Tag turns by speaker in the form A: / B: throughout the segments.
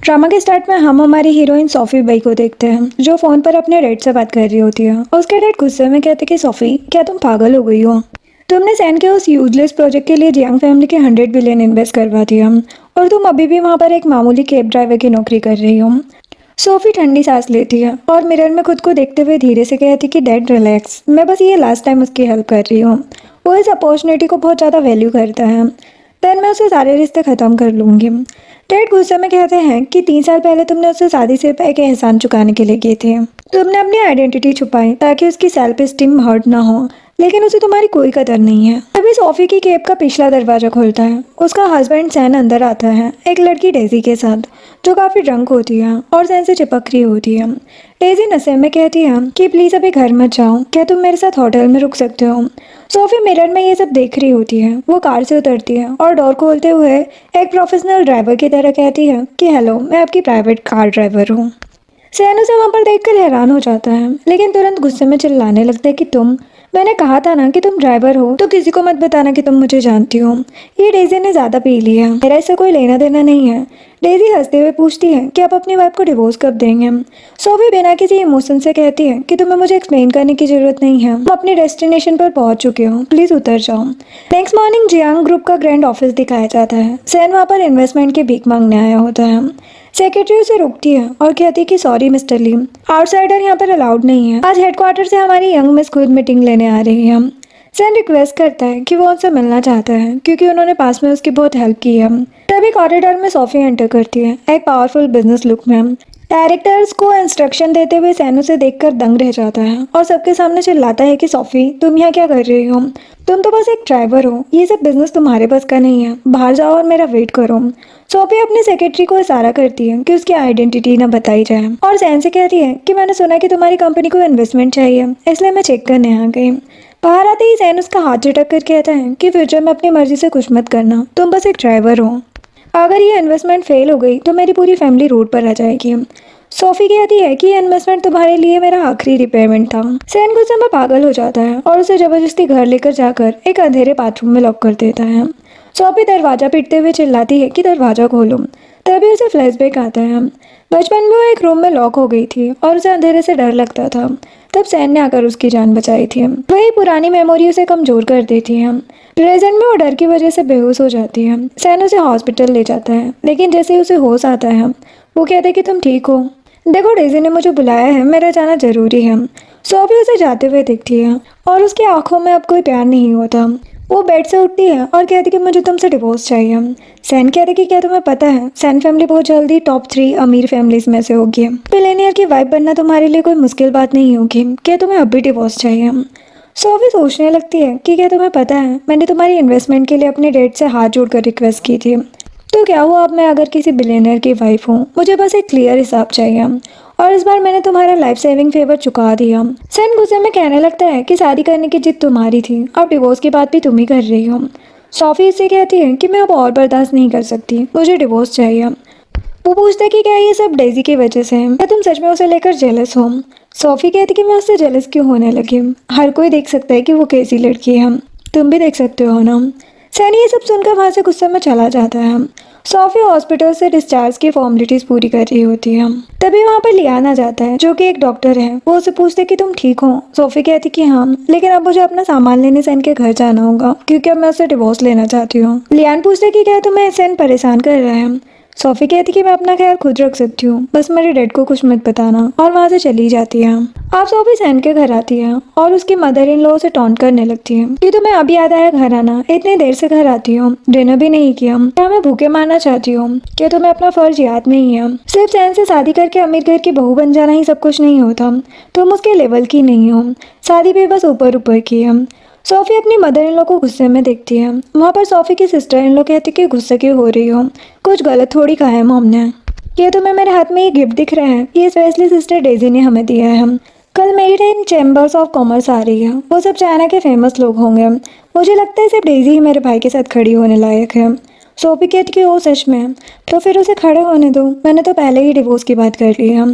A: Drama के start में हम हमारी हीरोइन सोफी बाई को देखते हैं जो फोन पर अपने डैड से बात कर रही होती है। उसके डैड गुस्से में कहते कि सोफी, क्या तुम पागल हो गई हो? तुमने सैन के उस यूजलेस प्रोजेक्ट के लिए जियांग फैमिली के 100 बिलियन इन्वेस्ट करवा दिया और तुम अभी भी वहां पर एक मामूली कैब ड्राइवर की नौकरी कर रही हो। सोफी ठंडी सांस लेती है और मिरर में खुद को देखते हुए धीरे से कहती कि डैड रिलैक्स, मैं बस ये लास्ट टाइम उसकी हेल्प कर रही हूँ। वो इस अपॉर्चुनिटी को बहुत ज़्यादा वैल्यू करता है। देन मैं उससे सारे रिश्ते ख़त्म कर लूँगी। डैड गुस्से में कहते हैं कि 3 साल पहले तुमने उससे शादी सिर्फ एक एहसान चुकाने के लिए की थी। तुमने अपनी आइडेंटिटी छुपाई ताकि उसकी सेल्फ एस्टीम हर्ट ना हो, लेकिन उसे तुम्हारी कोई कदर नहीं है। तभी सोफी की केब का पिछला दरवाजा खुलता है। उसका हस्बैंड सैन अंदर आता है एक लड़की डेजी के साथ, जो काफी ड्रंक होती है और सैन से चिपक रही होती है। डेजी नशे में कहती है कि प्लीज अभी घर मत जाओ, क्या तुम मेरे साथ होटल में रुक सकते हो? सोफी मिरर में ये सब देख रही होती है। वो कार से उतरती है और डोर खोलते हुए एक प्रोफेशनल ड्राइवर की तरह कहती है कि हेलो, मैं आपकी प्राइवेट कार ड्राइवर हूँ। सैन उसे वहां पर देखकर हैरान हो जाता है, लेकिन तुरंत गुस्से में चिल्लाने लगता है कि मैंने कहा था ना कि तुम ड्राइवर हो, तो किसी को मत बताना कि तुम मुझे जानती हो। ये डेजी ने ज्यादा पी लिया, मेरा इससे कोई लेना देना नहीं है। डेजी हंसते हुए पूछती है कि आप अपनी वाइफ को डिवोर्स कब देंगे? सोफी बिना किसी इमोशन से कहती है कि तुम्हें मुझे एक्सप्लेन करने की जरूरत नहीं है, तुम अपने डेस्टिनेशन पर पहुंच चुके हो, प्लीज उतर जाओ। नेक्स्ट मॉर्निंग जियांग ग्रुप का ग्रैंड ऑफिस दिखाया जाता है। सैन वहाँ पर इन्वेस्टमेंट की भीख मांगने आया होता है। सेक्रेटरी उसे रोकती है और कहती है कि सॉरी मिस्टर ली, आउटसाइडर यहाँ पर अलाउड नहीं है। आज हेडक्वार्टर से हमारी यंग मिस खुद मीटिंग लेने आ रही है। सैन रिक्वेस्ट करता है कि वो उनसे मिलना चाहता है क्योंकि उन्होंने पास में उसकी बहुत हेल्प की है। तभी कॉरिडोर में सोफी एंटर करती है एक पावरफुल बिजनेस लुक में। डायरेक्टर्स को इंस्ट्रक्शन देते हुए सैन उसे देखकर दंग रह जाता है और सबके सामने चिल्लाता है कि सोफी, तुम यहाँ क्या कर रही हो? तुम तो बस एक ड्राइवर हो, ये सब बिजनेस तुम्हारे बस का नहीं है, बाहर जाओ और मेरा वेट करो। सोफी अपने सेक्रेटरी को इशारा करती है कि उसकी आइडेंटिटी न बताई जाए और सैन से कहती है कि मैंने सुना कि तुम्हारी कंपनी को इन्वेस्टमेंट चाहिए, इसलिए मैं चेक करने आ गई। बाहर आते ही सैन उसका हाथ झटक कर कहता है कि फ्यूचर में अपनी मर्जी से कुछ मत करना, तुम बस एक ड्राइवर हो। अगर ये इन्वेस्टमेंट फेल हो गई तो मेरी पूरी फैमिली रोड पर आ जाएगी। सोफी कहती है कि ये इन्वेस्टमेंट तुम्हारे लिए मेरा आखिरी रिपेयरमेंट था। सैन गुस्से में पागल हो जाता है और उसे जबरदस्ती घर लेकर जाकर एक अंधेरे बाथरूम में लॉक कर देता है। सोफी दरवाजा पीटते हुए चिल्लाती है कि दरवाजा खोलो। तभी उसे फ्लैशबैक आता है। बचपन में वो एक रूम में लॉक हो गई थी और उसे अंधेरे से डर लगता था। तब सैन ने आकर उसकी जान बचाई थी। वही पुरानी मेमोरी उसे कमजोर कर देती है। प्रेजेंट में वो डर की वजह से बेहोश हो जाती है। सैन उसे हॉस्पिटल ले जाता है, लेकिन जैसे ही उसे होश आता है वो कहते कि तुम ठीक हो? देखो, डेजी ने मुझे बुलाया है, मेरा जाना जरूरी है। सोफी उसे जाते हुए दिखती है और उसकी आंखों में अब कोई प्यार नहीं होता। वो बेड से उठती है और कहती कि मुझे तुमसे डिवोर्स चाहिए। सैन कहते कि क्या तुम्हें पता है, सैन फैमिली बहुत जल्दी टॉप 3 अमीर फैमिलीज में से होगी। बिलियनियर की वाइफ बनना तुम्हारे लिए कोई मुश्किल बात नहीं होगी। क्या तुम्हें अब भी डिवोर्स चाहिए? सोफी सोचने लगती है कि क्या तुम्हें पता है, मैंने तुम्हारी इन्वेस्टमेंट के लिए अपने डैड से हाथ जोड़कर रिक्वेस्ट की थी। तो क्या हुआ, अब मैं अगर किसी बिलियनियर की वाइफ हूँ, मुझे बस एक क्लियर हिसाब चाहिए और इस बार मैंने तुम्हारा लाइफ सेविंग फेवर चुका दिया। सैन गुस्से में कहने लगता है कि शादी करने की जिद तुम्हारी थी, अब डिवोर्स की बात भी तुम ही कर रही हो। सोफी इससे कहती है कि मैं अब और बर्दाश्त नहीं कर सकती, मुझे डिवोर्स चाहिए। वो पूछता है कि क्या ये सब डेजी की वजह से है, क्या तुम सच में उसे लेकर जेलस हो? सोफी कहती कि मैं उससे जेलस क्यों होने लगी, हर कोई देख सकता है कि वो कैसी लड़की है, तुम भी देख सकते हो ना। सैन ये सब सुनकर वहां से गुस्से में चला जाता है। सोफी हॉस्पिटल से डिस्चार्ज की फॉर्मेलिटीज पूरी कर रही होती है। तभी वहाँ पर लियान आ जाता है जो कि एक डॉक्टर है। वो उसे पूछते कि तुम ठीक हो? सोफी कहती कि हाँ, लेकिन अब मुझे अपना सामान लेने सैन के घर जाना होगा क्योंकि अब मैं उससे डिवोर्स लेना चाहती हूँ। लियान पूछते कि क्या तुम्हें सैन परेशान कर रहा है? सोफी कहती कि मैं अपना ख्याल खुद रख सकती हूँ, बस मेरे डैड को कुछ मत बताना, और वहाँ से चली जाती है। अब सोफी सैन के घर आती है और उसकी मदर इन लॉ उसे टॉन्ट करने लगती है कि तुम्हें अभी याद आया घर आना, इतनी देर से घर आती हो, डिनर भी नहीं किया, क्या मैं भूखे मारना चाहती हूँ? क्या तुम्हें अपना फर्ज याद नहीं है? सिर्फ सैन से शादी करके अमीर घर की बहू बन जाना ही सब कुछ नहीं होता, तुम उसके लेवल की नहीं हो, शादी भी बस ऊपर ऊपर की है। सोफी अपनी मदर इन लॉ को गुस्से में देखती है। वहाँ पर सोफी की सिस्टर इन लॉ कहती कि गुस्से क्यों हो रही हो, कुछ गलत थोड़ी कहा है मॉम ने। ये तुम्हें मेरे हाथ में ये गिफ्ट दिख रहा है, ये स्पेशली सिस्टर डेजी ने हमें दिया है। कल मेरी टीम चैम्बर्स ऑफ कॉमर्स आ रही है, वो सब चाइना के फेमस लोग होंगे, मुझे लगता है सिर्फ डेजी ही मेरे भाई के साथ खड़ी होने लायक है। सोफी कहती कि वो सच में? तो फिर उसे खड़े होने दो, मैंने तो पहले ही डिवोर्स की बात कर ली है।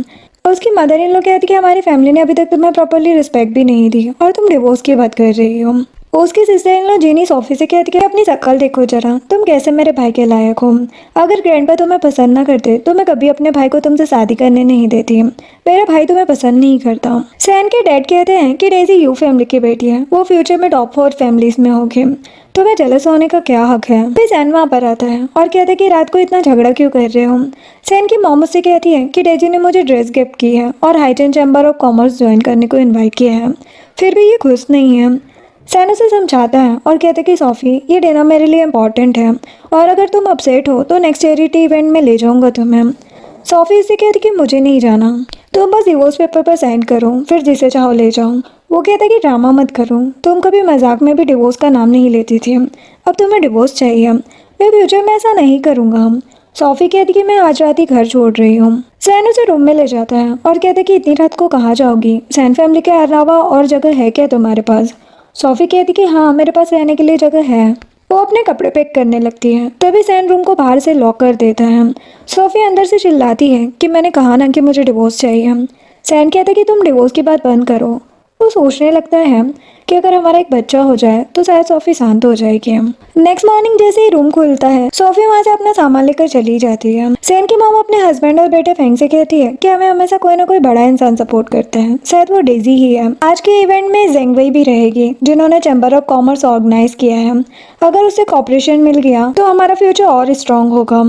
A: उसकी मदर इन लॉ कहती कि हमारी फैमिली ने अभी तक तुम्हें प्रॉपर्ली रिस्पेक्ट भी नहीं दी और तुम डिवोर्स की बात कर रही हो। उसकी sister in law Jeannie Sophie से कहती है अपनी शक्ल देखो जरा, तुम कैसे मेरे भाई के लायक हो। अगर ग्रैंडपा तुम्हें पसंद ना करते तो मैं कभी अपने भाई को तुमसे शादी करने नहीं देती। मेरा भाई तुम्हें पसंद नहीं करता। सैन के डैड कहते हैं कि डेजी यू फैमिली की बेटी है, वो फ्यूचर में टॉप 4 फैमिलीज में होगी, तुम्हें जेलस होने का क्या हक है। फिर सैन वहाँ पर आता है और कहता है कि रात को इतना झगड़ा क्यों कर रहे हो। सैन की मॉम उससे कहती है कि डेजी ने मुझे ड्रेस गिफ्ट की है और heighten chamber of commerce join करने को इन्वाइट किया है, फिर भी ये खुश नहीं है। सैन उसे समझाता है और कहता है कि सोफी ये डिनर मेरे लिए इम्पॉर्टेंट है और अगर तुम अपसेट हो तो नेक्स्ट चैरिटी इवेंट में ले जाऊंगा तुम्हें। सोफी इससे कहती कि मुझे नहीं जाना, तुम बस डिवोर्स पेपर पर साइन करो, फिर जिसे चाहो ले जाओ। वो कहता है कि ड्रामा मत करो, तुम कभी मजाक में भी डिवोर्स का नाम नहीं लेती थी, अब तुम्हें डिवोर्स चाहिए। मैं फ्यूचर में ऐसा नहीं करूँगा। सोफी कहती कि मैं आज रात ही घर छोड़ रही हूँ। सैन उसे रूम में ले जाता है और कहता है कि इतनी रात को कहाँ जाओगी, सैन फैमिली के अलावा और जगह है क्या तुम्हारे पास। सोफी कहती कि हाँ मेरे पास रहने के लिए जगह है। वो अपने कपड़े पैक करने लगती है, तभी सैन रूम को बाहर से लॉक कर देता है। सोफी अंदर से चिल्लाती है कि मैंने कहा ना कि मुझे डिवोर्स चाहिए। सैन कहता है कि तुम डिवोर्स की बात बंद करो। वो सोचने लगता है कि अगर हमारा एक बच्चा हो जाए तो शायद सोफी शांत हो जाएगी। नेक्स्ट मॉर्निंग जैसे ही रूम खुलता है सोफी वहाँ से अपना सामान लेकर चली जाती है। सैन की मॉम अपने हस्बैंड और बेटे फेंग से कहती है कि हमें हमेशा कोई ना कोई बड़ा इंसान सपोर्ट करते हैं, शायद वो डेजी ही है। आज के इवेंट में जेंगवेई भी रहेगी जिन्होंने चैम्बर ऑफ कॉमर्स ऑर्गेनाइज किया है, अगर उसे कॉपरेशन मिल गया तो हमारा फ्यूचर और स्ट्रॉन्ग होगा।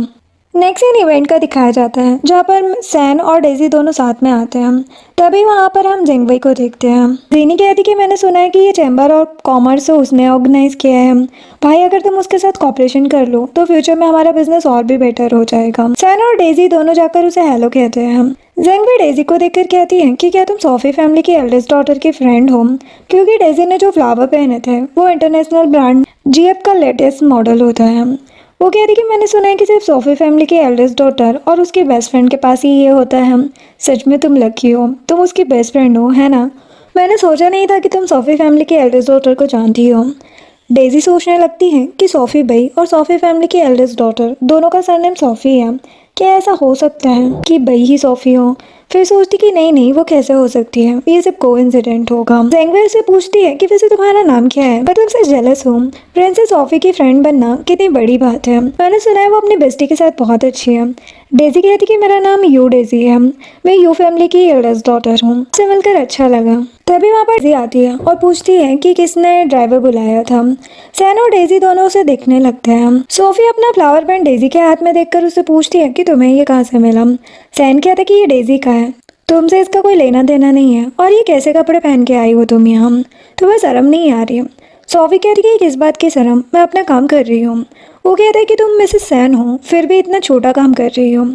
A: नेक्स्ट सीन इवेंट का दिखाया जाता है जहाँ पर सैन और डेजी दोनों साथ में आते हैं। तभी वहाँ पर हम जेंगवेई को देखते हैं। जीनी कहती कि मैंने सुना है कि ये चैम्बर ऑफ कॉमर्स उसने ऑर्गेनाइज किया है, भाई अगर तुम उसके साथ कॉपरेशन कर लो तो फ्यूचर में हमारा बिजनेस और भी बेटर हो जाएगा। सैन और डेजी दोनों जाकर उसे हेलो कहते हैं। जेंगवेई डेजी को देखकर कहती है कि क्या तुम सोफी फैमिली की एल्डेस्ट डॉटर की फ्रेंड हो, क्योंकि डेजी ने जो फ्लावर पहने थे वो इंटरनेशनल ब्रांड जीएफ का लेटेस्ट मॉडल होता है। वो कह रही कि मैंने सुना है कि सिर्फ सोफी फैमिली की एल्डेस्ट डॉटर और उसके बेस्ट फ्रेंड के पास ही ये होता है। सच में तुम लकी हो, तुम उसकी बेस्ट फ्रेंड हो, है ना। मैंने सोचा नहीं था कि तुम सोफी फैमिली की एल्डेस्ट डॉटर को जानती हो। डेजी सोचने लगती है कि सोफी भाई और सोफी फैमिली की एल्डेस्ट डॉटर दोनों का सरनेम सोफी है, क्या ऐसा हो सकता है कि भाई ही सोफी हो। फिर सोचती कि नहीं नहीं वो कैसे हो सकती है, ये सिर्फ कोइंसिडेंट होगा। जेंगवेई से पूछती है कि वैसे तुम्हारा नाम क्या है, मैं तुमसे जेलस हूँ, प्रिंसेस सोफी की फ्रेंड बनना कितनी बड़ी बात है, मैंने सुना है वो अपनी बेस्टी के साथ बहुत अच्छी है। डेजी कहती कि मेरा नाम यू डेजी है, मैं यू फैमिली की एल्डेस्ट डॉटर हूँ, उससे मिलकर अच्छा लगा। तभी वहाँ पर डेजी आती है और पूछती है कि किसने ड्राइवर बुलाया था। सैन और डेजी दोनों उसे देखने लगते हैं। सोफी अपना फ्लावर बैंड डेजी के हाथ में देखकर उसे पूछती है कि तुम्हें ये कहाँ से मिला। सैन कहता है कि ये डेजी का है, तुमसे इसका कोई लेना देना नहीं है, और ये कैसे कपड़े पहन के आई हो तुम यहाँ, तुम्हें शर्म नहीं आ रही। सोफी कहती है किस बात की शर्म, मैं अपना काम कर रही हूँ। वो कहता है कि तुम मिसेस सैन हो फिर भी इतना छोटा काम कर रही हो।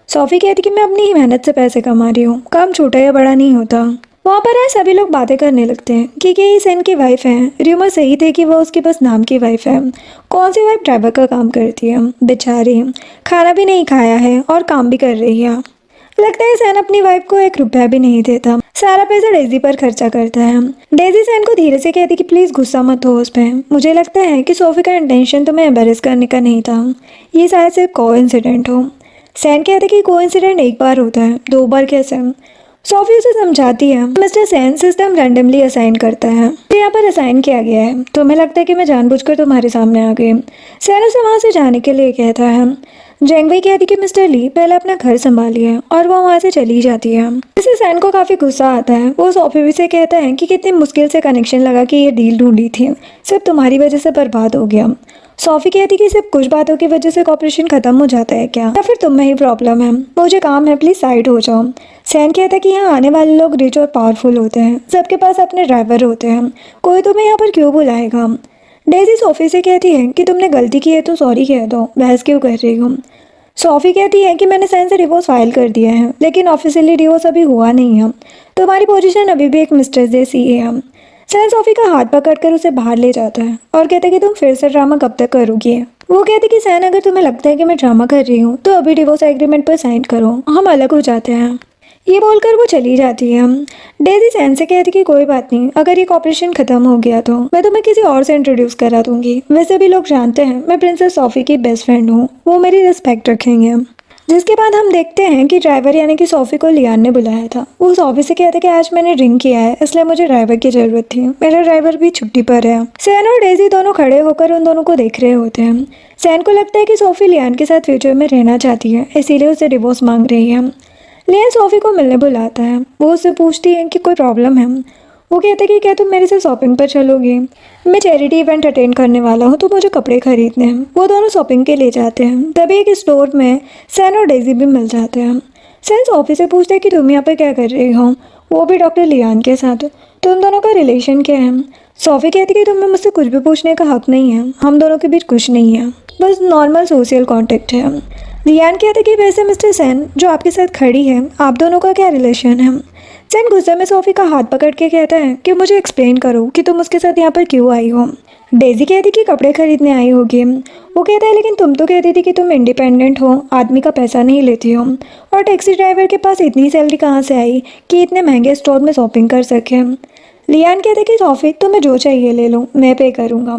A: सोफी कहती कि मैं अपनी ही मेहनत से पैसे कमा रही हूँ, काम छोटा या बड़ा नहीं होता। वहाँ पर आए सभी लोग बातें करने लगते हैं कि क्या ये सैन की वाइफ है। र्यूमर सही थे कि वो उसकी बस नाम की वाइफ है, कौन सी वाइफ ड्राइवर का काम करती है, बेचारी खाना भी नहीं खाया है और काम भी कर रही है। लगता है सैन अपनी वाइफ को 1 रुपया भी नहीं देता, सारा पैसा डेजी पर खर्चा करता है। डेजी सैन को धीरे से कहती कि प्लीज गुस्सा मत हो उस पर, मुझे लगता है कि सोफी का इंटेंशन तुम्हें एम्बेरस करने का नहीं था, ये शायद सिर्फ कोइंसिडेंट हो। सैन कहते कि कोइंसिडेंट एक बार होता है, 2 बार कैसे। सोफी उसे समझाती है mister San system randomly assign करता है, तो यहाँ पर असाइन किया गया है, तुम्हें लगता है कि मैं जानबूझकर तुम्हारे सामने आ गई। सैन उसे वहाँ से जाने के लिए कहता है। जेंगवेई कहती कि मिस्टर ली पहले अपना घर संभालिए, और वो वहाँ से चली जाती है। इससे सैन को काफी गुस्सा आता है। वो सोफी से कहता है कि कितनी मुश्किल से कनेक्शन लगा कि ये डील ढूंढी थी, सिर्फ तुम्हारी वजह से बर्बाद हो गया। सोफी कहती कि सिर्फ कुछ बातों की वजह से कॉपरेशन खत्म हो जाता है क्या, या फिर तुम में ही प्रॉब्लम है, मुझे काम है, प्लीज साइड हो जाओ। सैन कहता है कि यहाँ आने वाले लोग रिच और पावरफुल होते हैं, सबके पास अपने ड्राइवर होते हैं, कोई तुम्हें यहाँ पर क्यों बुलाएगा। डेजी सोफी से कहती है कि तुमने गलती की है तो सॉरी कह दो, बहस क्यों कर रही हो। सोफी कहती है कि मैंने सैन से डिवोर्स फाइल कर दिया है, लेकिन ऑफिशियली डिवोर्स अभी हुआ नहीं है, तुम्हारी पोजीशन अभी भी एक मिस्ट्रेस जैसी ही है। सैन सोफी का हाथ पकड़कर उसे बाहर ले जाता है और कहते कि तुम फिर से ड्रामा कब तक करोगी। वो कहती कि सैन अगर तुम्हें लगता है कि मैं ड्रामा कर रही हूँ तो अभी डिवोर्स एग्रीमेंट पर साइन करो, हम अलग हो जाते हैं। ये बोलकर वो चली जाती है। डेजी सैन से कहती कि कोई बात नहीं, अगर ये कॉपरेशन खत्म हो गया तो मैं तुम्हें किसी और से इंट्रोड्यूस करा दूंगी, वैसे भी लोग जानते हैं मैं प्रिंसेस सोफी की बेस्ट फ्रेंड हूँ, वो मेरी रिस्पेक्ट रखेंगे। जिसके बाद हम देखते हैं कि ड्राइवर यानी कि सोफी को लियान ने बुलाया था। वो सोफी से कहते कि आज मैंने ड्रिंक किया है इसलिए मुझे ड्राइवर की जरूरत थी, मेरा ड्राइवर भी छुट्टी पर है। सैन और डेजी दोनों खड़े होकर उन दोनों को देख रहे होते हैं। सैन को लगता है कि सोफी लियान के साथ फ्यूचर में रहना चाहती है, इसीलिए उसे डिवोर्स मांग रही है। लियान सोफी को मिलने बुलाता है। वो उससे पूछती है कि कोई प्रॉब्लम है। वो कहता है कि क्या तुम मेरे साथ शॉपिंग पर चलोगी, मैं चैरिटी इवेंट अटेंड करने वाला हूँ तो मुझे कपड़े खरीदने हैं। वो दोनों शॉपिंग के लिए जाते हैं। तभी एक स्टोर में सैन और डेजी भी मिल जाते हैं। सैन सोफी से पूछता है कि तुम यहाँ पर क्या कर रही हो, वो भी डॉक्टर लियान के साथ, तुम दोनों का रिलेशन क्या है। सोफी कहती है कि तुम्हें मुझसे कुछ भी पूछने का हक नहीं है, हम दोनों के बीच कुछ नहीं है, बस नॉर्मल सोशल कॉन्टेक्ट है। लियान कहते कि वैसे मिस्टर सैन जो आपके साथ खड़ी है, आप दोनों का क्या रिलेशन है। सैन गुस्से में सोफी का हाथ पकड़ के कहता है कि मुझे एक्सप्लेन करो कि तुम उसके साथ यहाँ पर क्यों आई हो। डेजी कहती कि कपड़े खरीदने आई होगी। वो कहता है लेकिन तुम तो कहती थी कि तुम इंडिपेंडेंट हो, आदमी का पैसा नहीं लेती हो, और टैक्सी ड्राइवर के पास इतनी सैलरी कहाँ से आई कि इतने महंगे स्टोर में शॉपिंग कर सके। लियान कहते कि सोफी तुम्हें जो चाहिए ले लो, मैं पे करूँगा।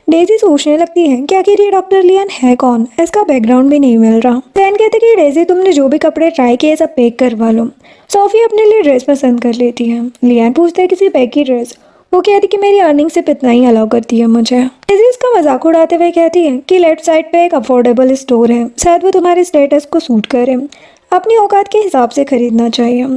A: डेजी सोचने लगती है कि आखिर ये डॉक्टर लियान है कौन, इसका बैकग्राउंड भी नहीं मिल रहा। सैन कहते कि डेजी तुमने जो भी कपड़े ट्राई किए सब पैक करवा लो। सोफी अपने लिए ड्रेस पसंद कर लेती है। लियान पूछता है किसी पैक की ड्रेस। वो कहती कि मेरी अर्निंग सिर्फ इतना ही अलाउ करती है मुझे। डेजी उसका मजाक उड़ाते हुए कहती है कि लेफ्ट साइड पे एक अफोर्डेबल स्टोर है, शायद वो तुम्हारे स्टेटस को सूट करे, अपनी औकात के हिसाब से खरीदना चाहिए।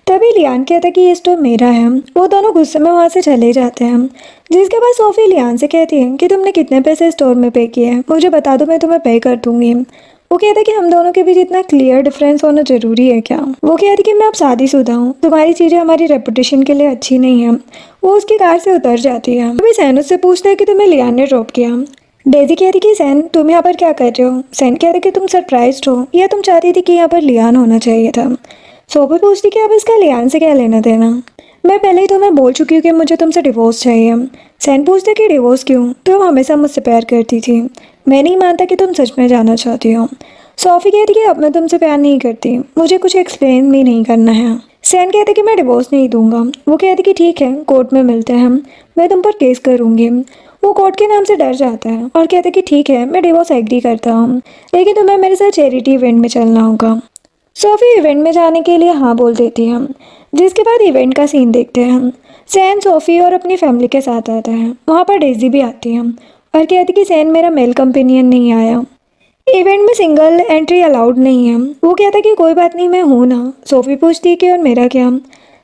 A: तभी लियान कहता है कि ये स्टोर मेरा है। वो दोनों गुस्से में वहाँ से चले जाते हैं। जिसके बाद सोफी लियान से कहती है कि तुमने कितने पैसे स्टोर में पे किए हैं, मुझे बता दो, मैं तुम्हें पे कर दूंगी। वो कहता है कि हम दोनों के बीच इतना क्लियर डिफरेंस होना जरूरी है क्या। वो कहती है कि मैं अब शादीशुदा हूँ, तुम्हारी चीज़ें हमारी रेपुटेशन के लिए अच्छी नहीं है। वो उसकी कार से उतर जाती है। तभी सैन उससे पूछता है कि तुम्हें लियान ने ड्रॉप किया। डेजी कहती कि सैन तुम यहाँ पर क्या कर रहे हो। सैन कहते कि तुम सरप्राइज्ड हो या तुम चाहती थी कि यहाँ पर लियान होना चाहिए था। सोफी पूछती कि अब इसका लियान से क्या लेना देना, मैं पहले ही तुम्हें बोल चुकी हूँ कि मुझे तुमसे डिवोर्स चाहिए। सैन पूछते कि डिवोर्स क्यों, तुम हमेशा मुझसे प्यार करती थी, मैं नहीं मानता कि तुम सच में जाना चाहती हो। सोफी कहती कि अब मैं तुमसे प्यार नहीं करती, मुझे कुछ एक्सप्लेन भी नहीं करना है। सैन कहते कि मैं डिवोर्स नहीं दूंगा। वो कहती कि ठीक है, कोर्ट में मिलते हैं, मैं तुम पर केस करूँगी। वो कोर्ट के नाम से डर जाता है और कहते कि ठीक है, मैं डिवोर्स एग्री करता हूँ, लेकिन तुम्हें मेरे साथ चैरिटी इवेंट में चलना होगा। सोफी इवेंट में जाने के लिए हाँ बोल देती है। जिसके बाद इवेंट का सीन देखते हैं। सैन सोफी और अपनी फैमिली के साथ आता है। वहाँ पर डेजी भी आती है और कहती कि सैन मेरा मेल कंपेनियन नहीं आया, इवेंट में सिंगल एंट्री अलाउड नहीं है। वो कहता कि कोई बात नहीं, मैं हूँ ना। सोफी पूछती है कि और मेरा क्या।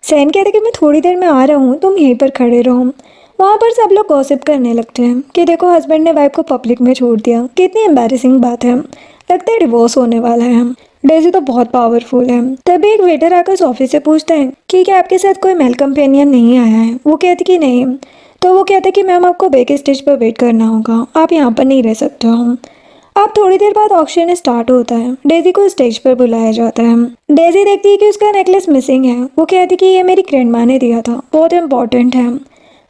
A: सैन कहता कि मैं थोड़ी देर में आ रहा हूँ, तुम यहीं पर खड़े रहो। वहाँ पर सब लोग गॉसिप करने लगते हैं कि देखो हस्बैंड ने वाइफ को पब्लिक में छोड़ दिया, कितनी एम्बैरेसिंग बात है, लगता है डिवोर्स होने वाला है। डेजी तो बहुत पावरफुल है। तभी एक वेटर आकर सोफी से पूछता है कि क्या आपके साथ कोई मेल कंपेनियन नहीं आया है। वो कहती कि नहीं। तो वो कहता है कि मैम आपको बैक स्टेज पर वेट करना होगा, आप यहाँ पर नहीं रह सकते हो। अब थोड़ी देर बाद ऑक्शन स्टार्ट होता है। डेजी को स्टेज पर बुलाया जाता है। डेजी देखती है कि उसका नेकलेस मिसिंग है। वो कहती कि ये मेरी ग्रैंडमा ने दिया था, बहुत इंपॉर्टेंट है।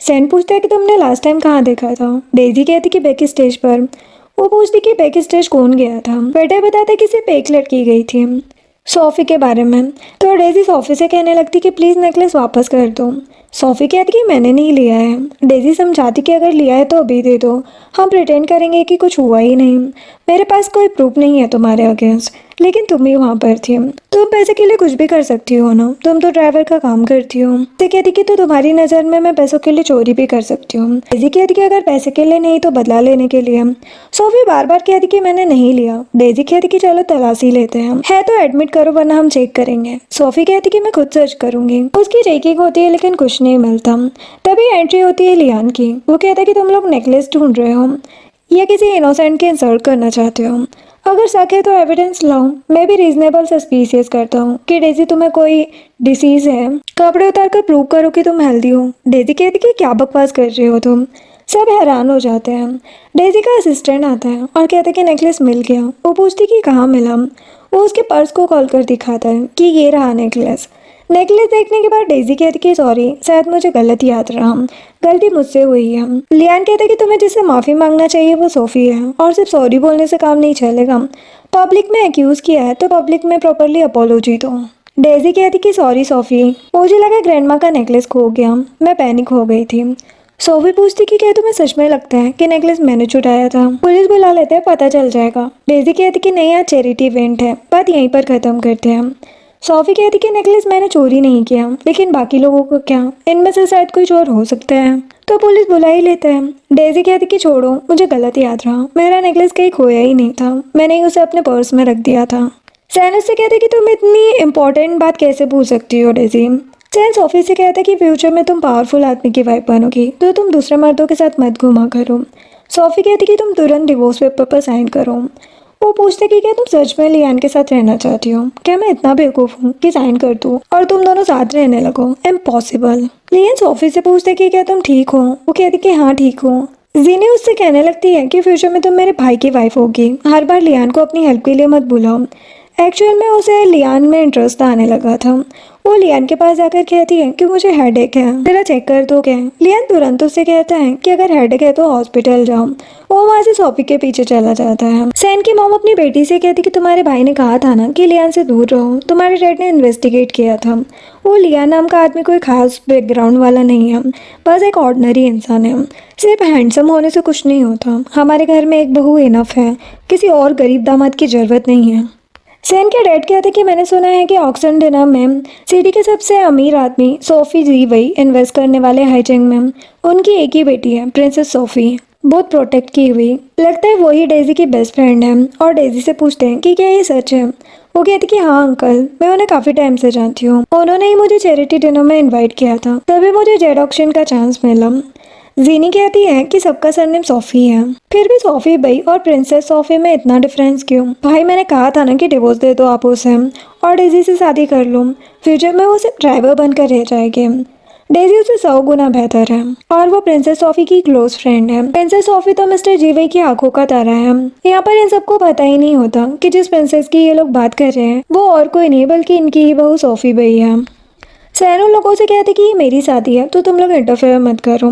A: सैन पूछता है कि तुमने लास्ट टाइम कहाँ देखा था। डेजी कहती कि बैक स्टेज पर। वो पूछती कि बैक स्टेज कौन गया था। वेटर बताता कि सिर्फ एक लड़की गई थी, सोफी के बारे में। तो डेजी सोफी से कहने लगती कि प्लीज़ नेकलेस वापस कर दो। सोफी कहती कि मैंने नहीं लिया है। डेजी समझाती कि अगर लिया है तो अभी दे दो, हम प्रिटेंड करेंगे कि कुछ हुआ ही नहीं। मेरे पास कोई प्रूफ नहीं है तुम्हारे अगेंस्ट, लेकिन तुम ही वहाँ पर थी, तुम पैसे के लिए कुछ भी कर सकती हो ना, तुम तो ड्राइवर का काम करती हो। तो कहती कि तो तुम्हारी नज़र में मैं पैसों के लिए चोरी भी कर सकती हूँ। डेजी कहती कि अगर पैसे के लिए नहीं तो बदला लेने के लिए। सोफी बार बार कहती कि मैंने नहीं लिया। डेजी कहती कि चलो तलाशी लेते हैं, है तो एडमिट करो वरना हम चेक करेंगे। सोफी कहती कि मैं खुद सर्च करूंगी। उसकी चेकिंग होती है लेकिन कुछ नहीं मिलता। तभी एंट्री होती है लियान की। वो कहता है कि तुम लोग नेकलेस ढूंढ रहे हो या किसी इनोसेंट के इंसल्ट करना चाहते हो, अगर शक है तो एविडेंस लाओ। मैं भी रीजनेबल सस्पिशियस करता हूँ कि डेजी तुम्हें कोई डिसीज है, कपड़े उतार कर प्रूव करो कि तुम हेल्दी हो। डेजी कहती कि क्या बकवास कर रहे हो तुम। सब हैरान हो जाते हैं। डेजी का असिस्टेंट आता है और कहता है कि नेकलेस मिल गया। वो पूछती कि कहाँ मिला। वो उसके पर्स को कॉल कर दिखाता है कि ये रहा नेकलेस। नेकलेस देखने के बाद डेजी कहती कि सॉरी, शायद मुझे गलत याद रहा, गलती मुझसे हुई है। लियान कहते कि तुम्हें जिससे माफ़ी मांगना चाहिए वो सोफी है, और सिर्फ सॉरी बोलने से काम नहीं चलेगा। पब्लिक में एक्यूज़ किया है तो पब्लिक में प्रॉपरली अपोलॉजी दो। डेजी कहती कि सॉरी सोफी, मुझे लगा ग्रैंडमा का नेकलेस खो गया, मैं पैनिक हो गई थी। सोफी पूछती कि क्या तुम्हें सच में लगता है कि नेकलेस मैंने चुराया था? पुलिस बुला लेते हैं, पता चल जाएगा। डेजी कहती कि नहीं, आज चैरिटी इवेंट है, बात यहीं पर खत्म करते हैं। सोफी कहती कि नेकलेस मैंने चोरी नहीं किया, लेकिन बाकी लोगों को क्या, इनमें से शायद कोई चोर हो सकता है, तो पुलिस बुला ही लेते हैं। डेजी कहती कि छोड़ो, मुझे गलत याद रहा, मेरा नेकलेस कहीं खोया ही नहीं था, मैंने ही उसे अपने पर्स में रख दिया था। सैन उससे कहते कि तुम इतनी इंपॉर्टेंट बात कैसे पूछ सकती हो डेजी। सैन सोफी से कहता कि फ्यूचर में तुम पावरफुल आदमी की वाइफ बनोगी, तो तुम दूसरे मर्दों के साथ मत घुमा करो। सोफी कहती कि तुम तुरंत डिवोर्स पेपर पर साइन करो। वो पूछते कि क्या तुम सच में लियान के साथ रहना चाहती हो? क्या मैं इतना बेवकूफ़ हूँ कि साइन कर दूँ और तुम दोनों साथ रहने लगो? इम्पॉसिबल। लियान सोफी से पूछते कि क्या तुम ठीक हो? वो कहती कि हाँ ठीक हूँ। जीनी उससे कहने लगती है कि फ्यूचर में तुम मेरे भाई की वाइफ होगी, हर बार लियान को अपनी हेल्प के लिए मत बुलाओ। एक्चुअल में उसे लियान में इंटरेस्ट आने लगा था। वो लियान के पास जाकर कहती है कि मुझे हेडेक है, जरा चेक कर दो क्या? लियान तुरंत उससे कहता है कि अगर हेडेक है तो हॉस्पिटल जाओ। वो वहाँ से सोफी के पीछे चला जाता है। सैन की मॉम अपनी बेटी से कहती कि तुम्हारे भाई ने कहा था ना कि लियान से दूर रहो, तुम्हारे डैड ने इन्वेस्टिगेट किया था। वो लियान नाम का आदमी कोई खास बैकग्राउंड वाला नहीं है, बस एक ऑर्डिनरी इंसान है। सिर्फ हैंडसम होने से कुछ नहीं होता। हमारे घर में एक बहू इनफ है, किसी और गरीब दामाद की जरूरत नहीं है। सैन के डैड कहते कि मैंने सुना है कि ऑक्सन डिनर में सिटी के सबसे अमीर आदमी सोफी जी वही इन्वेस्ट करने वाले हाईजिंग में उनकी एक ही बेटी है, प्रिंसेस सोफी, बहुत प्रोटेक्ट की हुई। लगता है वही डेजी की बेस्ट फ्रेंड है। और डेजी से पूछते हैं कि क्या ये सच है? वो कहती कि हाँ अंकल, मैं उन्हें काफ़ी टाइम से जानती हूँ, उन्होंने ही मुझे चैरिटी डिनर में इन्वाइट किया था, तभी मुझे जेड ऑक्शन का चांस मिला। जीनी कहती है कि सबका सरनेम सोफी है, फिर भी सोफी भाई और प्रिंसेस सोफी में इतना डिफरेंस क्यों? भाई मैंने कहा था ना कि डिवोर्स दे दो आप उसे और डेजी से शादी कर लो, फ्यूचर में वो सिर्फ ड्राइवर बनकर रह जाएगी। डेजी उससे 100 गुना बेहतर है और वो प्रिंसेस सोफी की क्लोज फ्रेंड है। प्रिंसेस सोफी तो मिस्टर जीवई की आंखों का तारा है। यहाँ पर इन सबको पता ही नहीं होता कि जिस प्रिंसेस की ये लोग बात कर रहे हैं वो और कोई नहीं बल्कि इनकी ही बहू सोफी भाई है। सैन उन लोगों से कहते कि ये मेरी शादी है तो तुम लोग इंटरफेयर मत करो।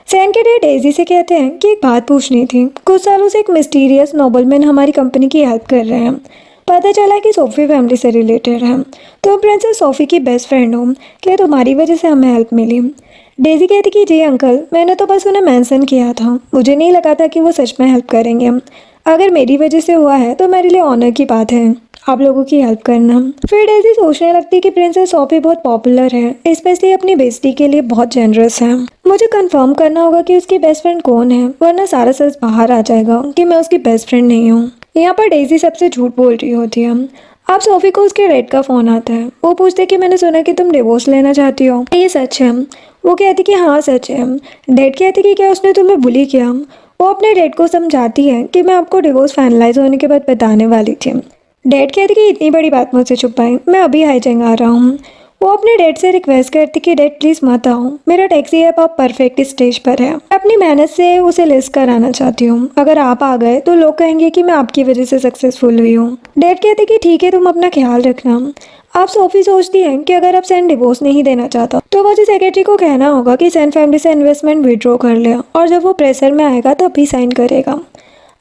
A: सैन के डैड डेजी से कहते हैं कि एक बात पूछनी थी, कुछ सालों से एक मिस्टीरियस नोबलमैन हमारी कंपनी की हेल्प कर रहे हैं, पता चला कि सोफी फैमिली से रिलेटेड है, तो प्रिंसेस सोफी की बेस्ट फ्रेंड हो, क्या तुम्हारी वजह से हमें हेल्प मिली? डेजी कहती कि जी अंकल, मैंने तो बस उन्हें मेंशन किया था, मुझे नहीं लगा था कि वो सच में हेल्प करेंगे। अगर मेरी वजह से हुआ है तो मेरे लिए ऑनर की बात है आप लोगों की हेल्प करना। फिर डेजी सोचने लगती कि प्रिंसेस सोफी बहुत पॉपुलर है, स्पेशली अपनी बेस्टी के लिए बहुत जेनरस है। मुझे कंफर्म करना होगा कि उसकी बेस्ट फ्रेंड कौन है, वरना सारा सच बाहर आ जाएगा कि मैं उसकी बेस्ट फ्रेंड नहीं हूँ। यहाँ पर डेजी सबसे झूठ बोल रही होती है। अब सोफी को उसके डैड का फोन आता है। वो पूछते कि मैंने सुना कि तुम डिवोर्स लेना चाहती हो, ये सच है? वो कहती कि हाँ सच है। डैड कहती कि क्या उसने तुम्हें बुली किया? वो अपने डैड को समझाती है कि मैं आपको डिवोर्स फाइनलाइज होने के बाद बताने वाली थी। डैड कहती कि इतनी बड़ी बात मुझसे छुपाई, मैं अभी हाईजैंग आ रहा हूँ। वो अपने डैड से रिक्वेस्ट करती कि डैड प्लीज़ मत आओ, मेरा टैक्सी ऐप अब परफेक्ट स्टेज पर है, अपनी मेहनत से उसे लिस्ट कराना चाहती हूँ, अगर आप आ गए तो लोग कहेंगे कि मैं आपकी वजह से सक्सेसफुल हुई हूँ। डैड कहते कि ठीक है, तुम अपना ख्याल रखना। अब सोफी सोचती है कि अगर अब सैन डिवोर्स नहीं देना चाहता तो मुझे सेक्रेटरी को कहना होगा कि सैन फैमिली से इन्वेस्टमेंट विड्रॉ कर ले और जब वो प्रेशर में आएगा तब भी साइन करेगा।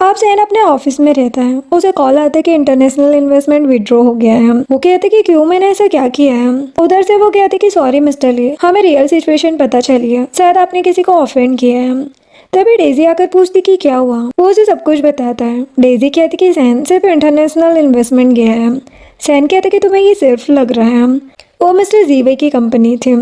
A: अब सैन अपने ऑफिस में रहता है, उसे कॉल आता है कि इंटरनेशनल इन्वेस्टमेंट विड्रॉ हो गया है। वो कहते कि क्यों, मैंने ऐसा क्या किया है? उधर से वो कहते कि सॉरी मिस्टर ली, हमें रियल सिचुएशन पता चली है, शायद आपने किसी को ऑफेंड किया है। तभी डेजी आकर पूछती कि क्या हुआ। वो उसे सब कुछ बताता है। डेजी कहती कि सैन सिर्फ इंटरनेशनल इन्वेस्टमेंट गया है। सैन कहते कि तुम्हें ये सिर्फ लग रहा है, वो मिस्टर जीवे की कंपनी थी।